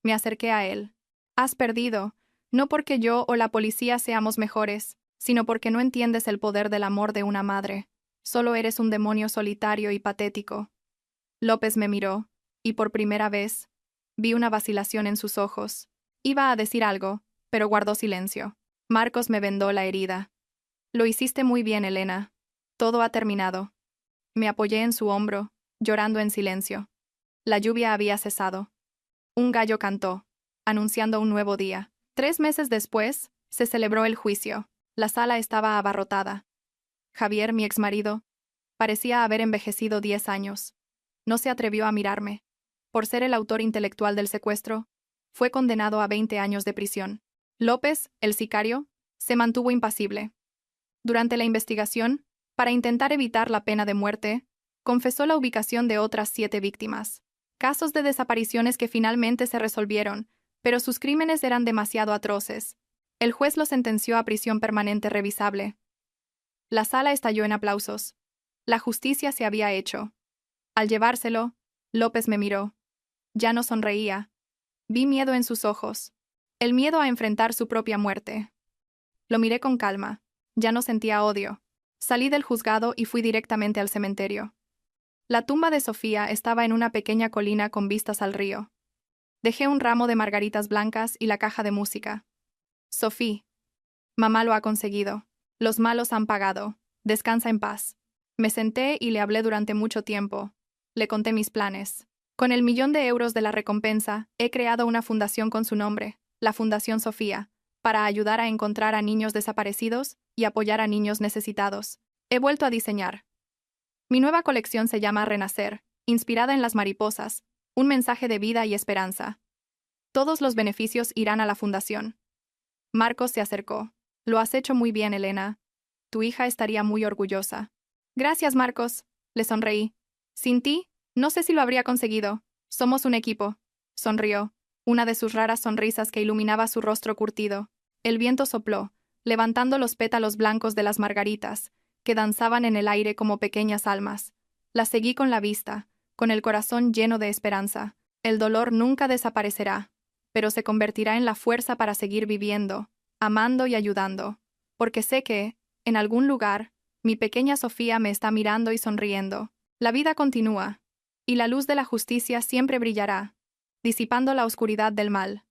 [SPEAKER 1] Me acerqué a él. Has perdido, no porque yo o la policía seamos mejores, sino porque no entiendes el poder del amor de una madre. Solo eres un demonio solitario y patético. López me miró, y por primera vez, vi una vacilación en sus ojos. Iba a decir algo, pero guardó silencio. Marcos me vendó la herida. Lo hiciste muy bien, Elena. Todo ha terminado. Me apoyé en su hombro, llorando en silencio. La lluvia había cesado. Un gallo cantó, anunciando un nuevo día. 3 meses después, se celebró el juicio. La sala estaba abarrotada. Javier, mi exmarido, parecía haber envejecido 10 años. No se atrevió a mirarme. Por ser el autor intelectual del secuestro, fue condenado a 20 años de prisión. López, el sicario, se mantuvo impasible. Durante la investigación, para intentar evitar la pena de muerte, confesó la ubicación de otras 7 víctimas. Casos de desapariciones que finalmente se resolvieron, pero sus crímenes eran demasiado atroces. El juez lo sentenció a prisión permanente revisable. La sala estalló en aplausos. La justicia se había hecho. Al llevárselo, López me miró. Ya no sonreía. Vi miedo en sus ojos. El miedo a enfrentar su propia muerte. Lo miré con calma. Ya no sentía odio. Salí del juzgado y fui directamente al cementerio. La tumba de Sofía estaba en una pequeña colina con vistas al río. Dejé un ramo de margaritas blancas y la caja de música. Sofía. Mamá lo ha conseguido. Los malos han pagado. Descansa en paz. Me senté y le hablé durante mucho tiempo. Le conté mis planes. Con el 1.000.000 de euros de la recompensa, he creado una fundación con su nombre, la Fundación Sofía, para ayudar a encontrar a niños desaparecidos y apoyar a niños necesitados. He vuelto a diseñar. Mi nueva colección se llama Renacer, inspirada en las mariposas, un mensaje de vida y esperanza. Todos los beneficios irán a la fundación. Marcos se acercó. Lo has hecho muy bien, Elena. Tu hija estaría muy orgullosa. Gracias, Marcos. Le sonreí. Sin ti, no sé si lo habría conseguido. Somos un equipo. Sonrió, una de sus raras sonrisas que iluminaba su rostro curtido. El viento sopló, levantando los pétalos blancos de las margaritas, que danzaban en el aire como pequeñas almas. La seguí con la vista, con el corazón lleno de esperanza. El dolor nunca desaparecerá, pero se convertirá en la fuerza para seguir viviendo, amando y ayudando, porque sé que, en algún lugar, mi pequeña Sofía me está mirando y sonriendo. La vida continúa, y la luz de la justicia siempre brillará, disipando la oscuridad del mal.